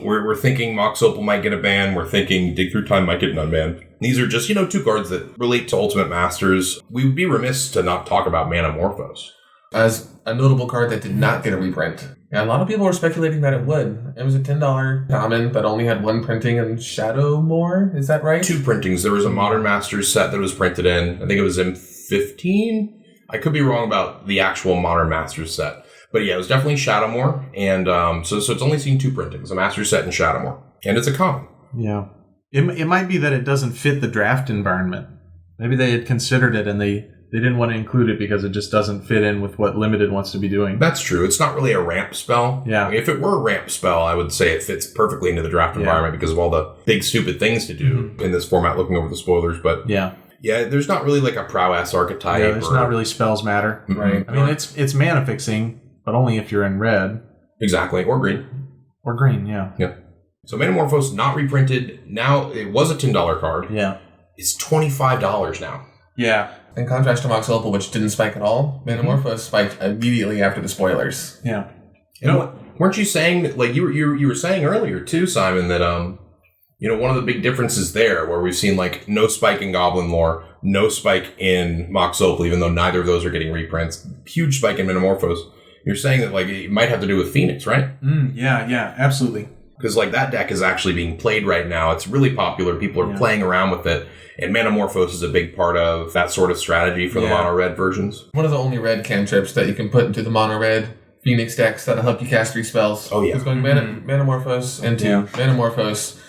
we're thinking Mox Opal might get a ban. We're thinking Dig Through Time might get an unban. These are just, 2 cards that relate to Ultimate Masters. We would be remiss to not talk about Manamorphose. As a notable card that did not get a reprint. Yeah, a lot of people were speculating that it would. It was a $10 common, but only had 1 printing in Shadowmoor. Is that right? 2 printings. There was a Modern Masters set that was printed in. I think it was M15. I could be wrong about the actual Modern Masters set. But yeah, it was definitely Shadowmoor. And so it's only seen 2 printings, a Masters set in Shadowmoor. And it's a common. Yeah. It might be that it doesn't fit the draft environment. Maybe they had considered it and they they didn't want to include it because it just doesn't fit in with what Limited wants to be doing. That's true. It's not really a ramp spell. Yeah. If it were a ramp spell, I would say it fits perfectly into the draft environment because of all the big stupid things to do in this format, looking over the spoilers. But yeah, there's not really like a prowess archetype. Yeah, there's not really spells matter. Right. I mean, it's mana fixing, but only if you're in red. Exactly. Or green. Or green, yeah. Yeah. So Metamorphose not reprinted. Now, it was a $10 card. Yeah. It's $25 now. Yeah. In contrast to Mox Opal, which didn't spike at all, Metamorphose spiked immediately after the spoilers. Yeah. You know, weren't you saying that, like you were saying earlier too, Simon, that one of the big differences there, where we've seen like no spike in Goblin Lore, no spike in Mox Opal, even though neither of those are getting reprints, huge spike in Metamorphose. You're saying that like it might have to do with Pheonix, right? Yeah, absolutely. Because like that deck is actually being played right now. It's really popular. People are playing around with it. And Metamorphose is a big part of that sort of strategy for the mono red versions. One of the only red cantrips that you can put into the mono red Pheonix decks that'll help you cast 3 spells. Oh, yeah. It's going Metamorphose into Metamorphose.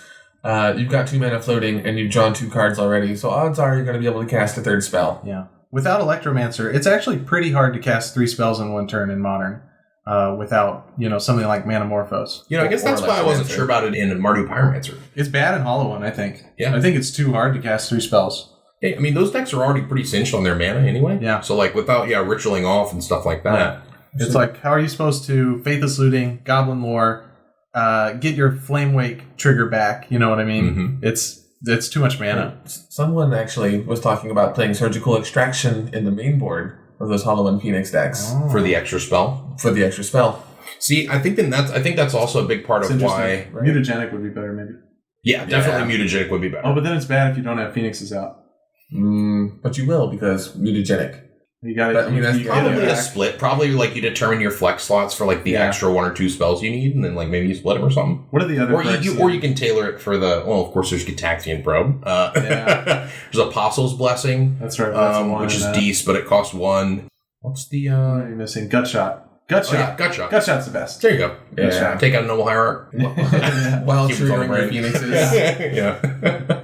You've got 2 mana floating and you've drawn 2 cards already. So odds are you're going to be able to cast a 3rd spell. Yeah. Without Electromancer, it's actually pretty hard to cast 3 spells in one turn in Modern. Without, something like Metamorphose. I guess that's why I wasn't sure about it in Mardu Pyromancer. It's bad in Hollow One, I think. Yeah. I think it's too hard to cast 3 spells. Hey, I mean, those decks are already pretty cinched on their mana anyway. Yeah. So, like, without, ritualing off and stuff like that. It's like, how are you supposed to Faithless Looting, Goblin Lore, get your Flame Wake trigger back? You know what I mean? It's too much mana. Someone actually was talking about playing Surgical Extraction in the main board of those Hollow and Phoenix decks. For the extra spell. For the extra spell. See, I think that's also a big part of why... Right? Mutagenic would be better, maybe. Yeah, definitely Mutagenic would be better. Oh, but then it's bad if you don't have Phoenixes out. But you will, because Mutagenic. You got it. That's probably a split. Probably like you determine your flex slots for like the extra 1 or 2 spells you need, and then like maybe you split them or something. What are the other? Or you can tailor it for the. Well, of course, there's Gitaxian Probe. There's Apostle's Blessing. That's right. That's which is decent, but it costs 1. What's the? You're missing Gut Shot. Gut Shot. Gut Shot. Gut Shot's the best. There you go. Yeah. Take out a Noble Hierarch. While triggering your Phoenixes. Yeah.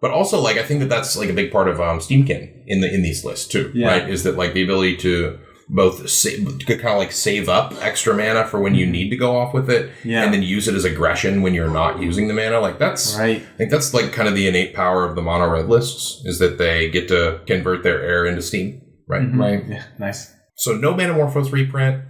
But also, like, I think that's like a big part of Steamkin in these lists too, right? Is that like the ability to both kind of like save up extra mana for when you need to go off with it, and then use it as aggression when you're not using the mana. Like that's right. I think that's like kind of the innate power of the mono red lists is that they get to convert their air into steam, right? Right. Yeah. Nice. So no Metamorphose reprint.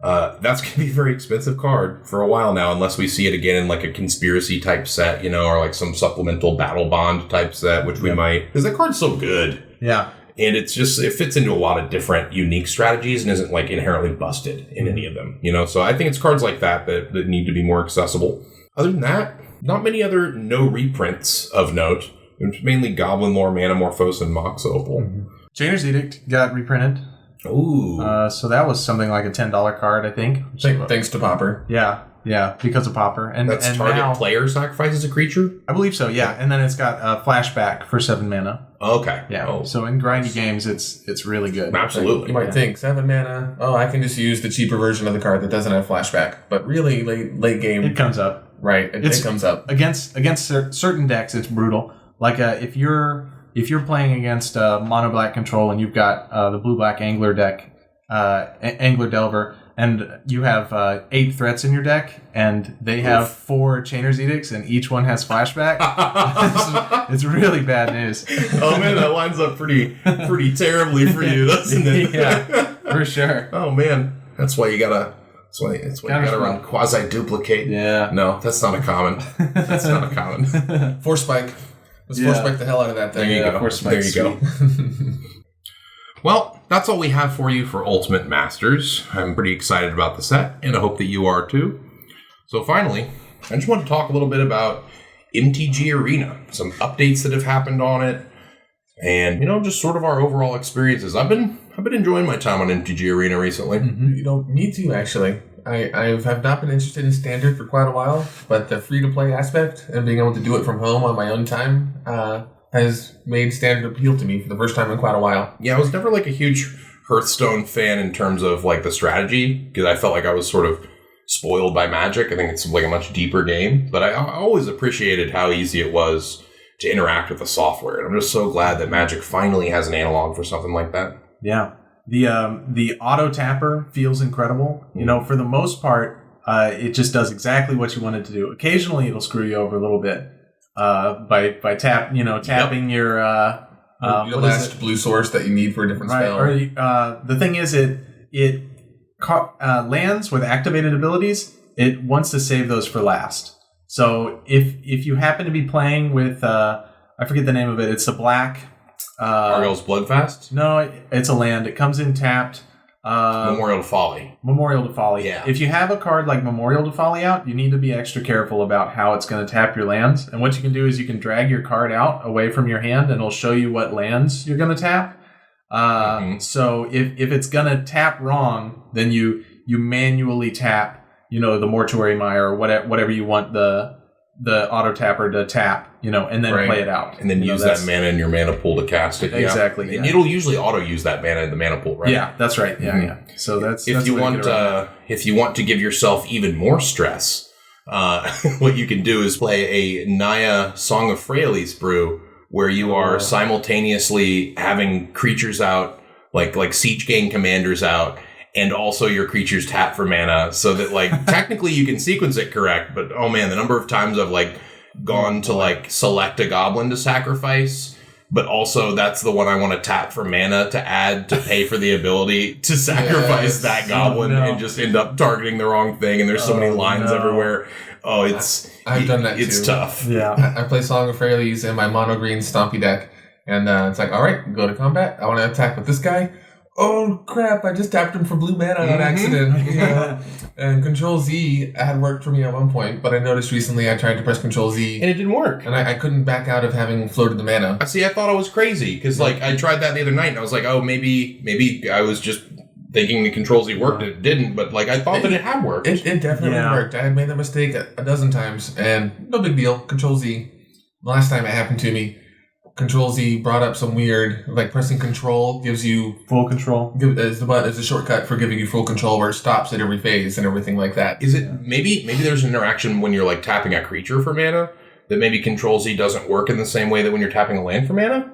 That's going to be a very expensive card for a while now, unless we see it again in like a conspiracy type set, or like some supplemental battle bond type set, which we might, because that card's so good. Yeah. And it fits into a lot of different unique strategies and isn't like inherently busted in any of them, So I think it's cards like that need to be more accessible. Other than that, not many other no reprints of note. It's mainly Goblin Lore, Metamorphose, and Mox Opal. Chainer's Edict got reprinted. Ooh. So that was something like a $10 card, I think. Thanks to Popper. Yeah, because of Popper. And that's and target now, player sacrifices a creature? I believe so, yeah. And then it's got Flashback for 7 mana. Okay. Yeah. Oh. So in grindy games, it's really good. Absolutely. You might think 7 mana. Oh, I can just use the cheaper version of the card that doesn't have flashback. But really, late game, it comes up. Right. It comes up against certain decks. It's brutal. Like if you're playing against mono black control and you've got the blue black Angler deck, Angler Delver, and you have 8 threats in your deck, and they have 4 Chainer's Edicts, and each one has flashback. It's really bad news. Oh man, that lines up pretty terribly for you, doesn't it? Yeah, for sure. Oh man, that's why you gotta run quasi duplicate. Yeah. No, that's not a common. That's not a common. Force Spike. Let's Force Spike the hell out of that thing. There you go. Force Spike. There you go. Well, that's all we have for you for Ultimate Masters. I'm pretty excited about the set, and I hope that you are too. So finally, I just want to talk a little bit about MTG Arena, some updates that have happened on it, and just sort of our overall experiences. I've been enjoying my time on MTG Arena recently. Me too, actually. I have not been interested in Standard for quite a while, but the free-to-play aspect and being able to do it from home on my own time has made Standard appeal to me for the first time in quite a while. Yeah, I was never like a huge Hearthstone fan in terms of like the strategy, because I felt like I was sort of spoiled by Magic. I think it's like a much deeper game, but I always appreciated how easy it was to interact with the software. And I'm just so glad that Magic finally has an analog for something like that. Yeah. The auto tapper feels incredible. You know, for the most part, it just does exactly what you want it to do. Occasionally, it'll screw you over a little bit by tapping your last blue source that you need for a different spell. Or the thing is, it lands with activated abilities. It wants to save those for last. So if you happen to be playing with I forget the name of it. It's a black. Argyle's Bloodfast? No, it's a land. It comes in tapped. Memorial to Folly. Memorial to Folly. Yeah. If you have a card like Memorial to Folly out, you need to be extra careful about how it's going to tap your lands. And what you can do is you can drag your card out away from your hand, and it'll show you what lands you're going to tap. So if it's going to tap wrong, then you manually tap, the Mortuary Mire or whatever you want the auto tapper to tap, and then play it out. And then use that mana in your mana pool to cast it. Exactly. Yeah. And it'll usually auto use that mana in the mana pool, right? Yeah, that's right. Yeah. So that's if you want to give yourself even more stress, what you can do is play a Naya Song of Freyalise brew where you are simultaneously having creatures out, like Siege Gang commanders out, and also your creatures tap for mana, so that technically you can sequence it correct, but oh man, the number of times I've gone to select a goblin to sacrifice, but also that's the one I want to tap for mana to add to pay for the ability to sacrifice that goblin and just end up targeting the wrong thing, and there's so many lines everywhere. Oh, I've done that too. It's tough. Yeah. I play Song of Freyalise in my mono green Stompy deck, and it's all right, go to combat. I want to attack with this guy. Oh crap, I just tapped him for blue mana on accident. And Control Z had worked for me at one point, but I noticed recently I tried to press Control Z. And it didn't work. And I couldn't back out of having floated the mana. See, I thought I was crazy, because I tried that the other night, and I was like, oh, maybe I was just thinking the Control Z worked, and it didn't, but I thought that it had worked. It definitely worked. I had made that mistake a dozen times, and no big deal. Control Z. The last time it happened to me, Control Z brought up some weird, pressing Control gives you full control. Is a shortcut for giving you full control, where it stops at every phase and everything like that. Is it maybe there's an interaction when you're tapping a creature for mana that maybe Control Z doesn't work in the same way that when you're tapping a land for mana?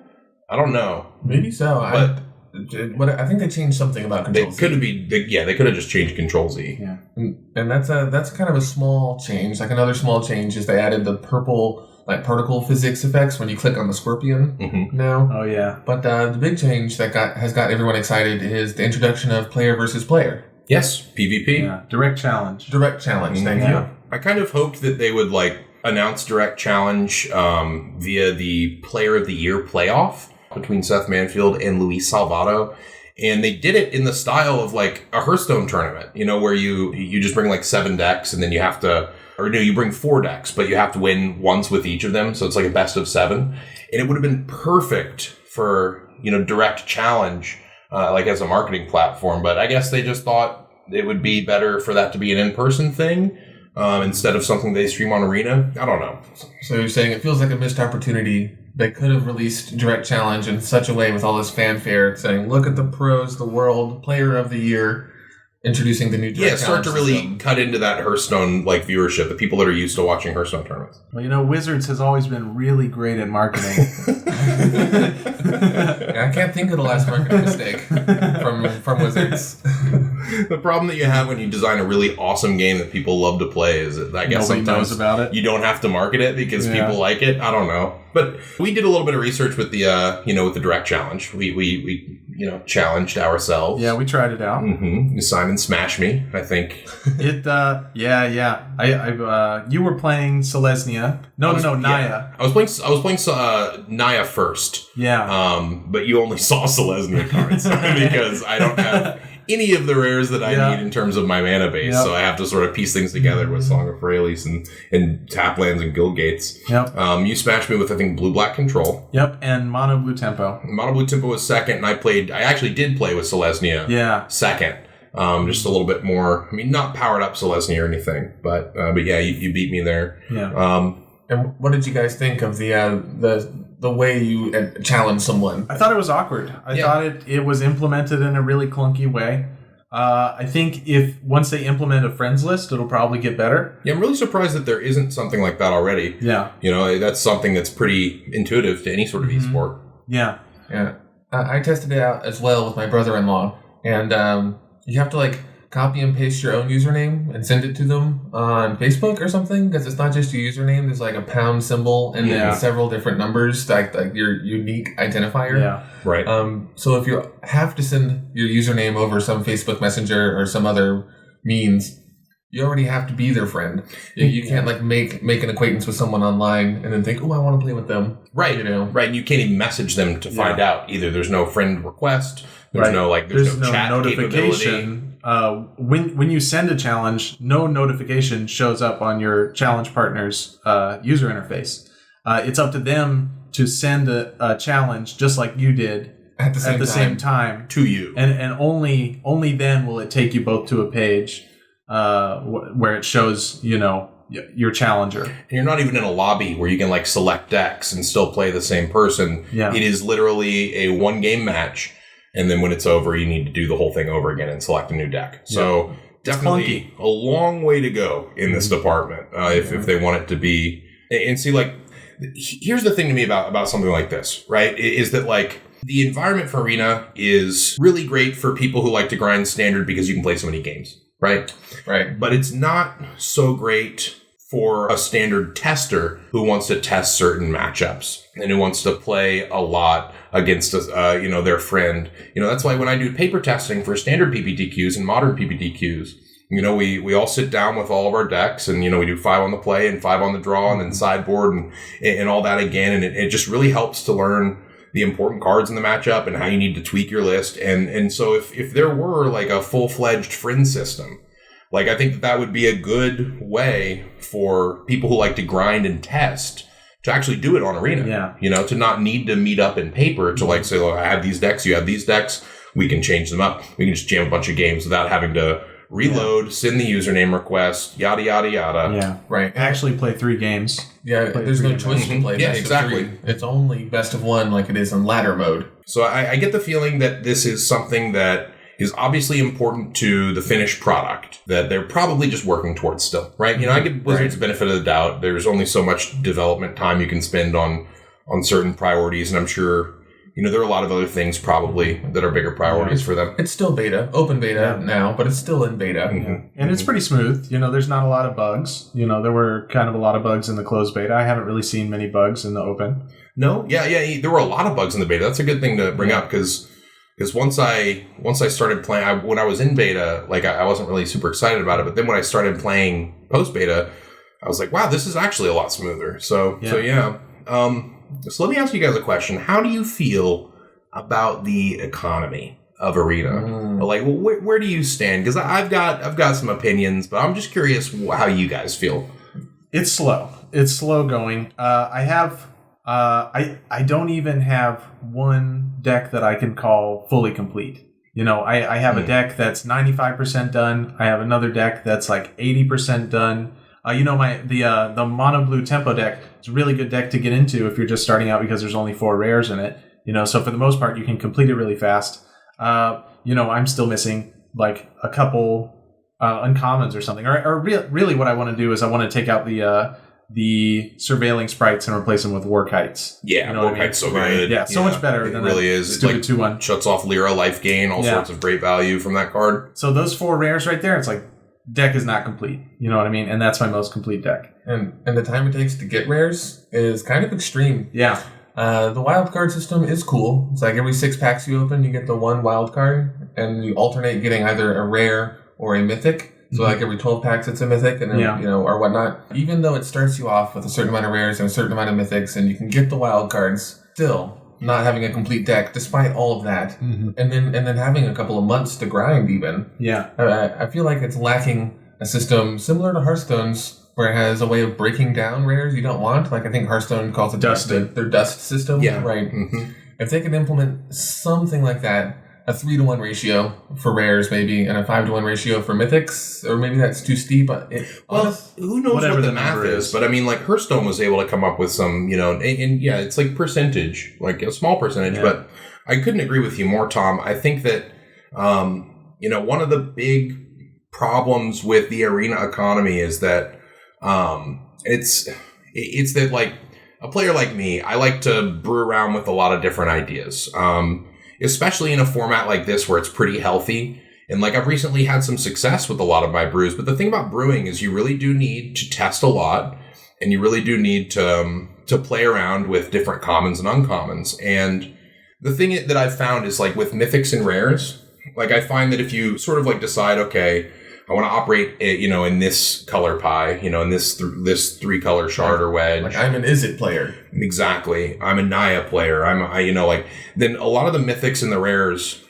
I don't know. Maybe so. But I think they changed something about Control Z. They could have just changed Control Z. Yeah, and that's kind of a small change. Another small change is they added the purple particle physics effects when you click on the scorpion now. Oh yeah. But the big change that has got everyone excited is the introduction of player versus player. Yes, PvP. Yeah. Direct challenge. Thank you. I kind of hoped that they would announce direct challenge via the Player of the Year playoff between Seth Manfield and Luis Salvato. And they did it in the style of a Hearthstone tournament, where you just bring 7 decks, and then you have to, you bring 4 decks, but you have to win once with each of them. So it's a best of 7. And it would have been perfect for, direct challenge, as a marketing platform. But I guess they just thought it would be better for that to be an in-person thing instead of something they stream on Arena. I don't know. So you're saying it feels like a missed opportunity. They could have released Direct Challenge in such a way with all this fanfare saying, look at the pros, the world, Player of the Year, introducing the new Direct Challenge. Start to really cut into that Hearthstone viewership, the people that are used to watching Hearthstone tournaments. Well, Wizards has always been really great at marketing. I can't think of the last marketing mistake from Wizards. The problem that you have when you design a really awesome game that people love to play is that I guess nobody sometimes knows about it. You don't have to market it because people like it. I don't know. But we did a little bit of research with the with the Direct Challenge. We challenged ourselves. Yeah, we tried it out. Mm-hmm. Simon smashed me, I think. You were playing Selesnya. No, Naya. I was playing Naya first. Yeah. But you only saw Selesnya cards because I don't have any of the rares that I need in terms of my mana base. Yep. So I have to sort of piece things together with Song of Freyalise and Taplands and Guild Gates. Yep. You smashed me with, I think, Blue-Black Control. Yep, and Mono Blue Tempo. Mono Blue Tempo was second, and I actually did play with Selesnya second. Just a little bit more, not powered up Selesnya or anything, but yeah, you beat me there. Yeah. And what did you guys think of the way you challenge someone? I thought it was awkward. I thought it was implemented in a really clunky way. I think if once they implement a friends list, it'll probably get better. Yeah, I'm really surprised that there isn't something like that already. Yeah. That's something that's pretty intuitive to any sort of esport. Yeah. Yeah. I tested it out as well with my brother-in-law, and you have to copy and paste your own username and send it to them on Facebook or something, because it's not just your username. There's a pound symbol and then several different numbers, like your unique identifier. Yeah. Right. So if you have to send your username over some Facebook Messenger or some other means, you already have to be their friend. You can't make an acquaintance with someone online and then think, oh, I want to play with them. Right. Right. And you can't even message them to find out either. There's no friend request. There's no there's no chat notification. When you send a challenge, no notification shows up on your challenge partner's user interface. It's up to them to send a challenge just like you did at the same time to you, and only then will it take you both to a page where it shows your challenger. And you're not even in a lobby where you can select decks and still play the same person. Yeah. It is literally a one game match. And then when it's over, you need to do the whole thing over again and select a new deck. So definitely a long way to go in this department if they want it to be. And see, here's the thing to me about something like this, right? Is that the environment for Arena is really great for people who like to grind standard because you can play so many games, right? Right. But it's not so great for a standard tester who wants to test certain matchups and who wants to play a lot against their friend. That's why when I do paper testing for standard PPTQs and modern PPTQs, we all sit down with all of our decks and, we do 5 on the play and 5 on the draw and then sideboard and all that again. And it just really helps to learn the important cards in the matchup and how you need to tweak your list. And so if there were a full-fledged friend system, I think that would be a good way for people who like to grind and test to actually do it on Arena. Yeah. To not need to meet up in paper to say, I have these decks, you have these decks, we can change them up. We can just jam a bunch of games without having to reload, send the username request, yada, yada, yada. Yeah. Right. Actually play 3 games. Yeah, there's no choice to play. Yeah, best exactly. of 3. It's only best of 1 like it is in ladder mode. So I get the feeling that this is something that is obviously important to the finished product that they're probably just working towards still, right? I give Blizzard's benefit of the doubt. There's only so much development time you can spend on certain priorities, and I'm sure, there are a lot of other things probably that are bigger priorities for them. It's still beta, open beta now, but it's still in beta. Mm-hmm. And it's pretty smooth. There's not a lot of bugs. there were kind of a lot of bugs in the closed beta. I haven't really seen many bugs in the open. No? Yeah. There were a lot of bugs in the beta. That's a good thing to bring up because once I started playing, when I was in beta, I wasn't really super excited about it. But then when I started playing post beta, I was like, wow, this is actually a lot smoother. So let me ask you guys a question. How do you feel about the economy of Arena? Where do you stand? Because I've got some opinions, but I'm just curious how you guys feel. It's slow. It's slow going. I don't even have one deck that I can call fully complete. I have a deck that's 95% done. I have another deck that's 80% done. The mono blue tempo deck is a really good deck to get into if you're just starting out because there's only 4 rares in it. So for the most part, you can complete it really fast. I'm still missing a couple uncommons or something. Or really what I want to do is I want to take out the surveilling sprites and replace them with war kites. Yeah, war kites so good. Yeah, so much better than really is. Stupid 2/1. Shuts off Lyra, life gain, all sorts of great value from that card. So those 4 rares right there, it's deck is not complete. You know what I mean? And that's my most complete deck. And the time it takes to get rares is kind of extreme. Yeah. The wild card system is cool. It's every 6 packs you open, you get the 1 wild card, and you alternate getting either a rare or a mythic. So every 12 packs it's a mythic and then, or whatnot. Even though it starts you off with a certain amount of rares and a certain amount of mythics and you can get the wild cards, still not having a complete deck despite all of that. And then having a couple of months to grind even. Yeah. I feel like it's lacking a system similar to Hearthstone's where it has a way of breaking down rares you don't want. I think Hearthstone calls it their dust system. Yeah. Right. If they could implement something like that, a 3-to-1 ratio for rares, maybe, and a 5-to-1 ratio for mythics, or maybe that's too steep. Who knows what the math is? But Hearthstone was able to come up with some, it's percentage, a small percentage. Yeah. But I couldn't agree with you more, Tom. I think that one of the big problems with the arena economy is that it's that, like, a player like me, I like to brew around with a lot of different ideas, especially in a format like this where it's pretty healthy. And, like, I've recently had some success with a lot of my brews. But the thing about brewing is you really do need to test a lot, and you really do need to play around with different commons and uncommons. And the thing that I've found is, like, with mythics and rares, like, I find that if you sort of, like, decide, okay, I want to operate, in this color pie, in this 3-color shard or wedge. Like, I'm an Izzet player. Exactly. I'm a Naya player. Then a lot of the mythics and the rares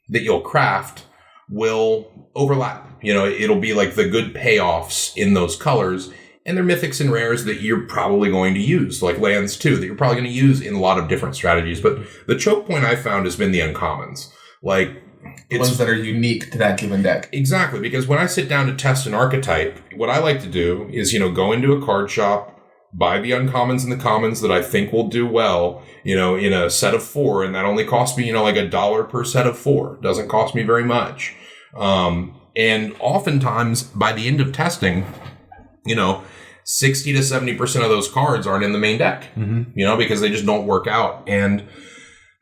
that you'll craft will overlap. It'll be like the good payoffs in those colors. And they're mythics and rares that you're probably going to use, like lands too, that you're probably going to use in a lot of different strategies. But the choke point I've found has been the uncommons. Like, it's ones that are unique to that given deck. Exactly, because when I sit down to test an archetype, what I like to do is, go into a card shop, buy the uncommons and the commons that I think will do well, in a set of 4, and that only costs me, like $1 per set of 4. It doesn't cost me very much. And oftentimes, by the end of testing, 60 to 70% of those cards aren't in the main deck, because they just don't work out. And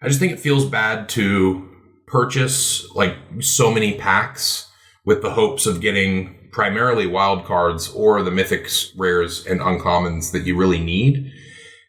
I just think it feels bad to purchase, like, so many packs with the hopes of getting primarily wild cards or the mythics, rares, and uncommons that you really need,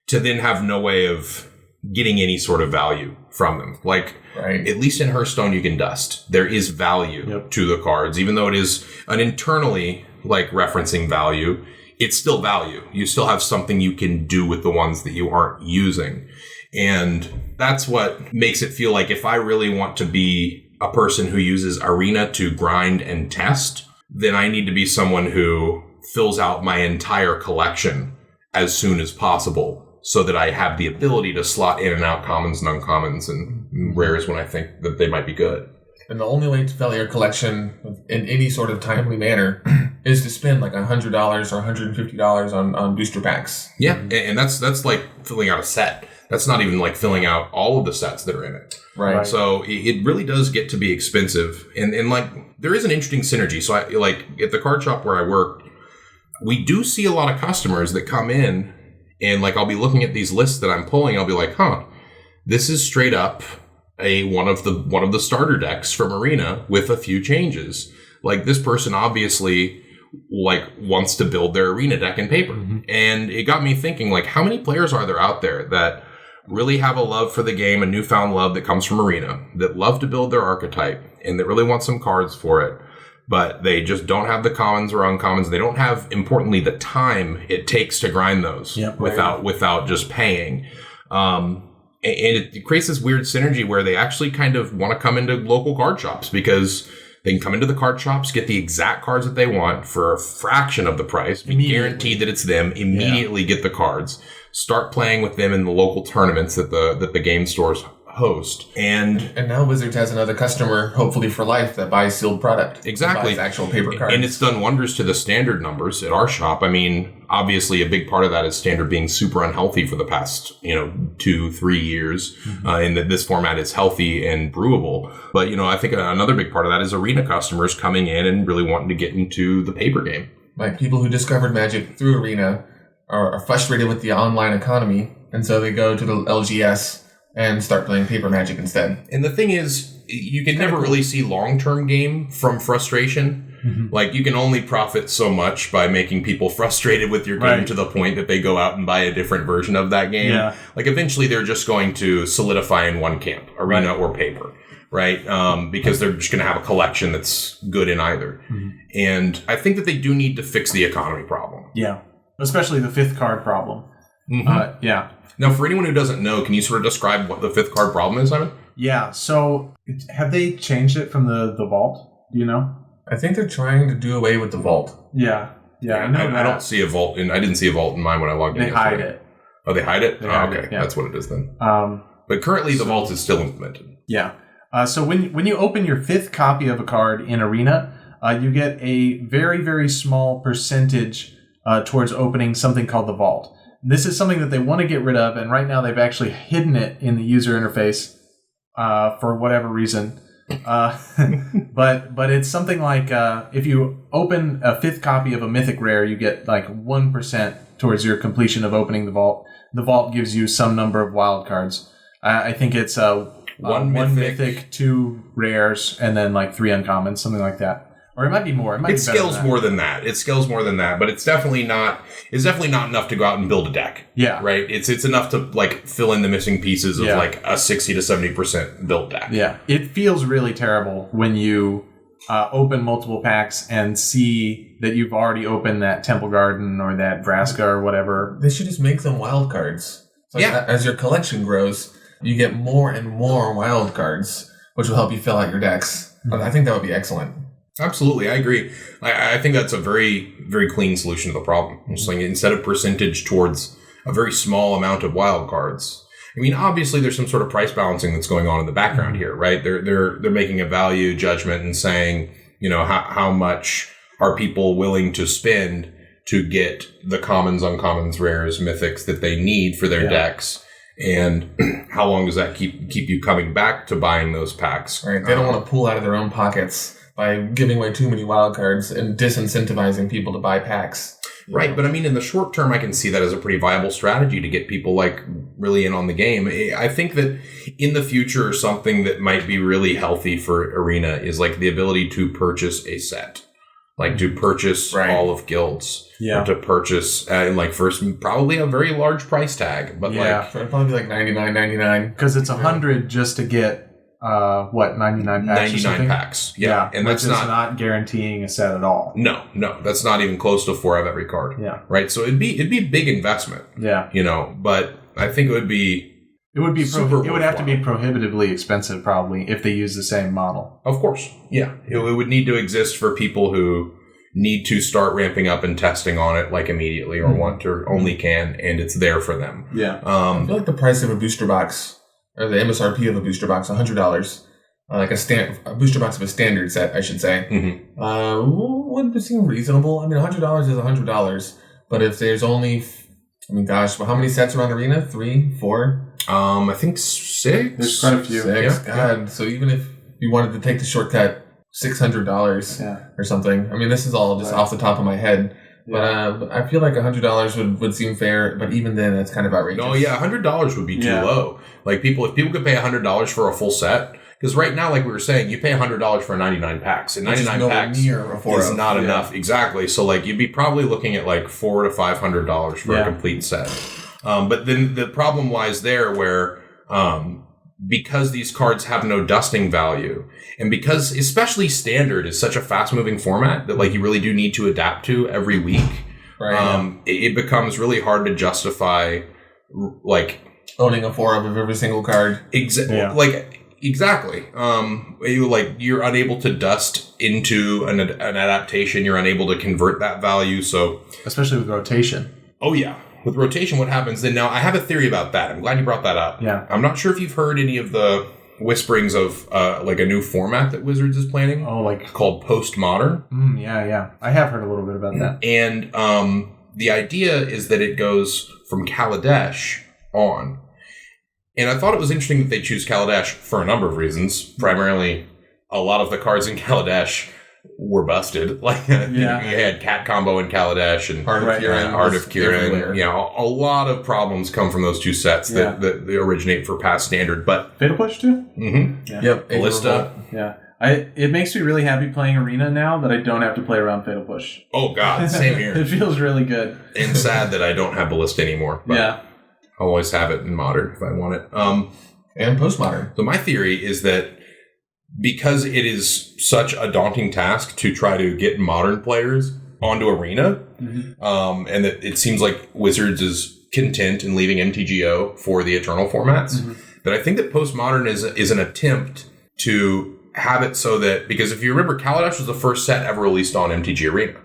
to then have no way of getting any sort of value from them. Like, right. At least in Hearthstone, you can dust. There is value to the cards, even though it is an internally, like, referencing value. It's still value. You still have something you can do with the ones that you aren't using. And that's what makes it feel like if I really want to be a person who uses Arena to grind and test, then I need to be someone who fills out my entire collection as soon as possible so that I have the ability to slot in and out commons and uncommons and rares when I think that they might be good. And the only way to fill your collection in any sort of timely manner is to spend like $100 or $150 on booster packs. Yeah, and that's like filling out a set. That's not even like filling out all of the sets that are in it. Right. So it really does get to be expensive. And like, there is an interesting synergy. So at the card shop where I work, we do see a lot of customers that come in and, like, I'll be looking at these lists that I'm pulling. I'll be like, this is straight up one of the starter decks from Arena with a few changes. Like, this person obviously, like, wants to build their Arena deck in paper. And it got me thinking, like, how many players are there out there that really have a love for the game, a newfound love that comes from Arena, that love to build their archetype, and that really want some cards for it, but they just don't have the commons or uncommons. They don't have, importantly, the time it takes to grind those without just paying. And it creates this weird synergy where they actually kind of want to come into local card shops because they can come into the card shops, get the exact cards that they want for a fraction of the price, be guaranteed that it's them, immediately get the cards, start playing with them in the local tournaments that the game stores host. And now Wizards has another customer, hopefully for life, that buys sealed product. Exactly. Buys actual paper cards. And it's done wonders to the standard numbers at our shop. I mean, obviously a big part of that is standard being super unhealthy for the past, 2-3 years, and that this format is healthy and brewable. But, I think another big part of that is Arena customers coming in and really wanting to get into the paper game. Like, people who discovered Magic through Arena are frustrated with the online economy, and so they go to the LGS and start playing paper Magic instead. And the thing is, you can never really see long-term game from frustration. Like, you can only profit so much by making people frustrated with your game to the point that they go out and buy a different version of that game. Yeah. Like, eventually they're just going to solidify in one camp, Arena or paper, right? Because they're just going to have a collection that's good in either. And I think that they do need to fix the economy problem. Yeah. Especially the 5th card problem. Yeah. Now, for anyone who doesn't know, can you sort of describe what the 5th card problem is, Simon? Yeah. So, have they changed it from the vault? Do you know? I think they're trying to do away with the vault. Yeah. Yeah, I know I don't see a vault I didn't see a vault in mine when I logged in. They hide it. Oh, they hide it? They hide okay. it, yeah. That's what it is then. But currently the vault is still implemented. Yeah. So when you open your 5th copy of a card in Arena, you get a very, very small percentage towards opening something called the vault. This is something that they want to get rid of, and right now they've actually hidden it in the user interface for whatever reason. But it's something like if you open a 5th copy of a mythic rare, you get like 1% towards your completion of opening the vault. The vault gives you some number of wild cards. I think it's one mythic, 2 rares, and then like 3 uncommons, something like that. Or it might be more. It scales more than that. It scales more than that, but it's definitely not. It's definitely not enough to go out and build a deck. Yeah, right. It's enough to like fill in the missing pieces of like a 60 to 70% build deck. Yeah, it feels really terrible when you open multiple packs and see that you've already opened that Temple Garden or that Vraska or whatever. They should just make them wild cards. So as your collection grows, you get more and more wild cards, which will help you fill out your decks. Mm-hmm. I think that would be excellent. Absolutely, I agree. I think that's a very, very clean solution to the problem. Just like instead of percentage towards a very small amount of wild cards. I mean, obviously, there's some sort of price balancing that's going on in the background here, right? They're making a value judgment and saying, you know, how much are people willing to spend to get the commons, uncommons, rares, mythics that they need for their decks, and how long does that keep you coming back to buying those packs? Right. They don't want to pull out of their own pockets by giving away too many wild cards and disincentivizing people to buy packs. Right, but I mean, in the short term, I can see that as a pretty viable strategy to get people like really in on the game. I think that in the future, something that might be really healthy for Arena is like the ability to purchase a set, like to purchase all of guilds, or to purchase like first probably a very large price tag, but like it'd probably be like $99.99 because it's $100 just to get 99 packs 99 packs. Yeah. And that's not guaranteeing a set at all. No, that's not even close to 4 of every card. Yeah. Right. So it'd be a big investment. Yeah. You know, but I think it would have to be prohibitively expensive probably if they use the same model. Of course. Yeah. It would need to exist for people who need to start ramping up and testing on it like immediately or want to only can, and it's there for them. Yeah. I feel like the price of a booster box, or the MSRP of a booster box, $100, like a booster box of a standard set, I should say, would seem reasonable. I mean, $100 is $100, but if there's only, how many sets are on Arena? 3, 4? I think 6. There's quite a few. 6, God. Yeah. So even if you wanted to take the shortcut, $600 or something. I mean, this is all just off the top of my head. But I feel like $100 would seem fair, but even then, that's kind of outrageous. No, yeah, $100 would be too low. Like if people could pay $100 for a full set, because right now, like we were saying, you pay $100 for 99 packs, and 99 packs is not enough. Exactly. So like you'd be probably looking at like $400 to $500 for a complete set. But then the problem lies there where because these cards have no dusting value, and because especially standard is such a fast-moving format that like you really do need to adapt to every week, it becomes really hard to justify like owning a 4 of every single card. Exactly. You're unable to dust into an adaptation. You're unable to convert that value. So especially with rotation. Oh yeah. With rotation, what happens then? Now, I have a theory about that. I'm glad you brought that up. Yeah. I'm not sure if you've heard any of the whisperings of like a new format that Wizards is planning. Oh, like called postmodern. Yeah. I have heard a little bit about that. And the idea is that it goes from Kaladesh on. And I thought it was interesting that they choose Kaladesh for a number of reasons. Primarily, a lot of the cards in Kaladesh were busted. Like you had Cat Combo in Kaladesh and Heart of Kiran. You know, a lot of problems come from those two sets that they originate for past standard. But Fatal Push too? Mm-hmm. Yeah. Yep. Ballista. Yeah. It makes me really happy playing Arena now that I don't have to play around Fatal Push. Oh God, same here. It feels really good. And sad that I don't have Ballista anymore. But I'll always have it in Modern if I want it. And Postmodern. So my theory is that because it is such a daunting task to try to get Modern players onto Arena, and that it seems like Wizards is content in leaving MTGO for the Eternal formats, that I think that Postmodern is an attempt to have it so that, because if you remember, Kaladesh was the first set ever released on MTG Arena.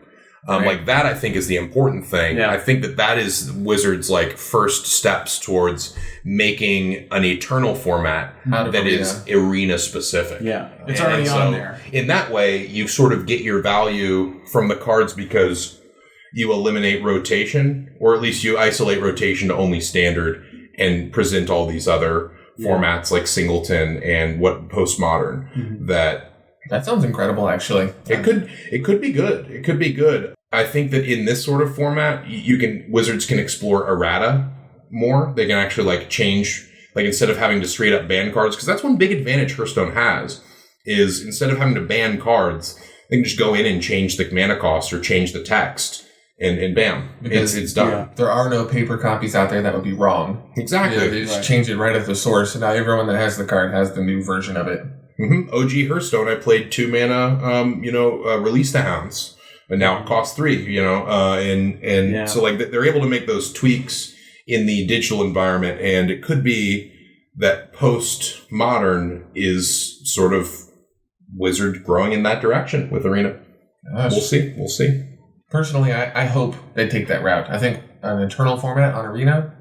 Like that, I think, is the important thing. I think that is Wizards' like first steps towards making an Eternal format that is Arena specific. Yeah, it's already on there. In that way, you sort of get your value from the cards because you eliminate rotation, or at least you isolate rotation to only standard and present all these other formats like Singleton and what Postmodern That sounds incredible, actually. It could be good. It could be good. I think that in this sort of format, Wizards can explore errata more. They can actually like change, like instead of having to straight up ban cards, because that's one big advantage Hearthstone has, is instead of having to ban cards, they can just go in and change the mana cost or change the text. And bam, it's done. Yeah. There are no paper copies out there. That would be wrong. Exactly. Yeah, they just change it right at the source. And now everyone that has the card has the new version of it. Mm-hmm. OG Hearthstone, I played 2 mana, Release the Hounds, and now it costs 3, so like they're able to make those tweaks in the digital environment, and it could be that Postmodern is sort of Wizard growing in that direction with Arena. Gosh. We'll see. Personally, I hope they take that route. I think an internal format on Arena,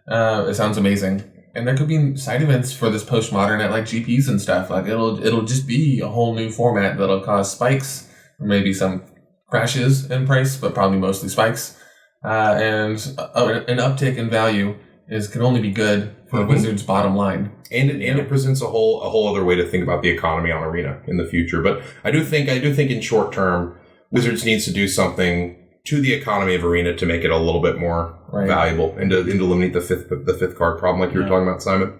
it sounds amazing. And there could be side events for this Postmodern at like GPs and stuff. Like it'll just be a whole new format that'll cause spikes, or maybe some crashes in price, but probably mostly spikes. And an uptick in value can only be good for Wizards' bottom line. And it presents a whole other way to think about the economy on Arena in the future. But I do think in short term, Wizards needs to do something to the economy of Arena to make it a little bit more valuable and to eliminate the fifth card problem like you were talking about, Simon.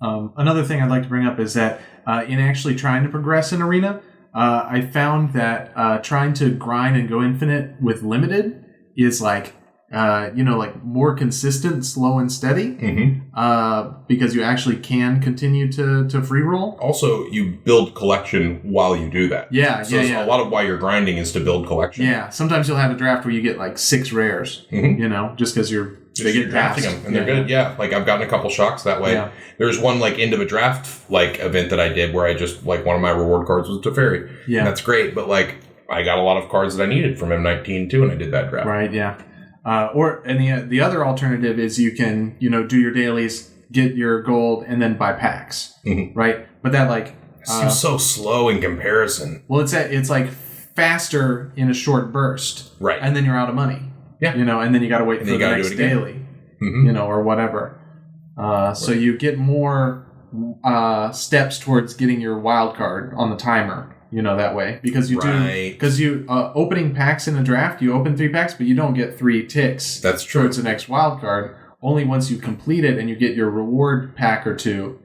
Another thing I'd like to bring up is that in actually trying to progress in Arena, I found that trying to grind and go infinite with limited is like more consistent, slow and steady, because you actually can continue to free roll. Also, you build collection while you do that. So a lot of why you're grinding is to build collection. Yeah, sometimes you'll have a draft where you get like 6 rares, just because they get drafting them and they're good. Yeah, like I've gotten a couple shocks that way. Yeah. There's one like end of a draft like event that I did where I just like one of my reward cards was Teferi. Yeah, and that's great. But like I got a lot of cards that I needed from M19 too, and I did that draft. Right. Yeah. The other alternative is you can do your dailies, get your gold, and then buy packs, right? But that seems so slow in comparison. Well, it's like faster in a short burst, right? And then you're out of money, and then you got to wait for the next daily, or whatever. So you get more steps towards getting your wild card on the timer. That way. Because you opening packs in a draft, you open 3 packs, but you don't get 3 ticks. That's true. Towards the next wild card. Only once you complete it and you get your reward pack or 2.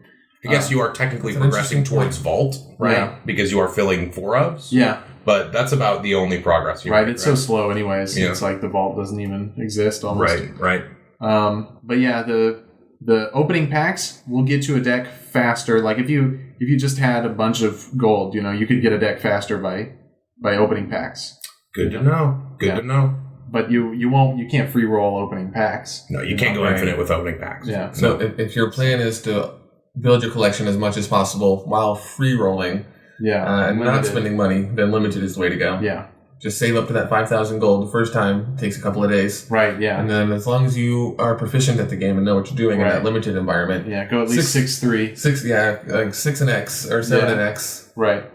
I guess you are technically progressing towards Vault, right? Yeah. Because you are filling 4-ofs. Yeah. But that's about the only progress you make. It's so slow anyways. Yeah. It's like the Vault doesn't even exist almost. Right. But yeah, the opening packs will get you a deck faster. Like if you just had a bunch of gold, you could get a deck faster by opening packs. Good to know. Good to know. But you can't free roll opening packs. No, you can't go infinite with opening packs. Yeah. So if your plan is to build your collection as much as possible while free rolling, and not spending money, then limited is the way to go. Yeah. Just save up to that 5,000 gold the first time. It takes a couple of days. Right, yeah. And then as long as you are proficient at the game and know what you're doing in that limited environment. Yeah, go at least 6-3. 6 and X or 7 and X. Right.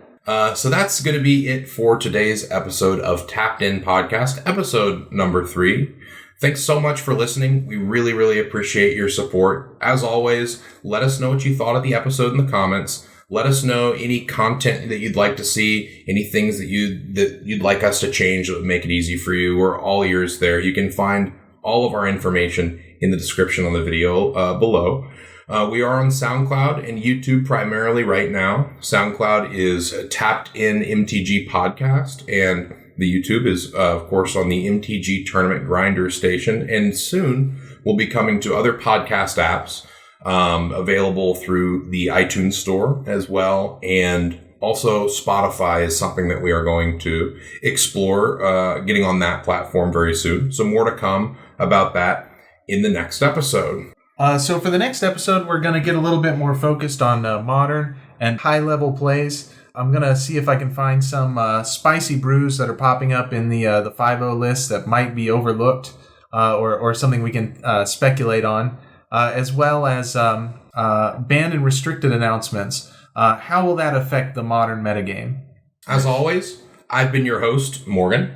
So that's going to be it for today's episode of Tapped In Podcast, episode number 3. Thanks so much for listening. We really, really appreciate your support. As always, let us know what you thought of the episode in the comments. Let us know any content that you'd like to see, any things that you'd like us to change that would make it easy for you. We're all ears there. You can find all of our information in the description on the video below. We are on SoundCloud and YouTube primarily right now. SoundCloud is Tapped In MTG Podcast, and the YouTube is, of course, on the MTG Tournament Grinder station. And soon we'll be coming to other podcast apps. Available through the iTunes store as well, and also Spotify is something that we are going to explore, getting on that platform very soon. So more to come about that in the next episode. So for the next episode, we're going to get a little bit more focused on modern and high-level plays. I'm going to see if I can find some spicy brews that are popping up in the 5.0 list that might be overlooked, or something we can speculate on. As well as banned and restricted announcements. How will that affect the modern metagame? As always, I've been your host, Morgan.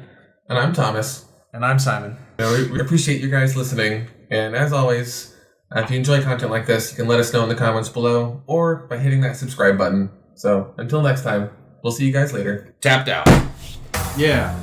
And I'm Thomas. And I'm Simon. We appreciate you guys listening. And as always, If you enjoy content like this, you can let us know in the comments below or by hitting that subscribe button. So until next time, we'll see you guys later. Tapped out. Yeah.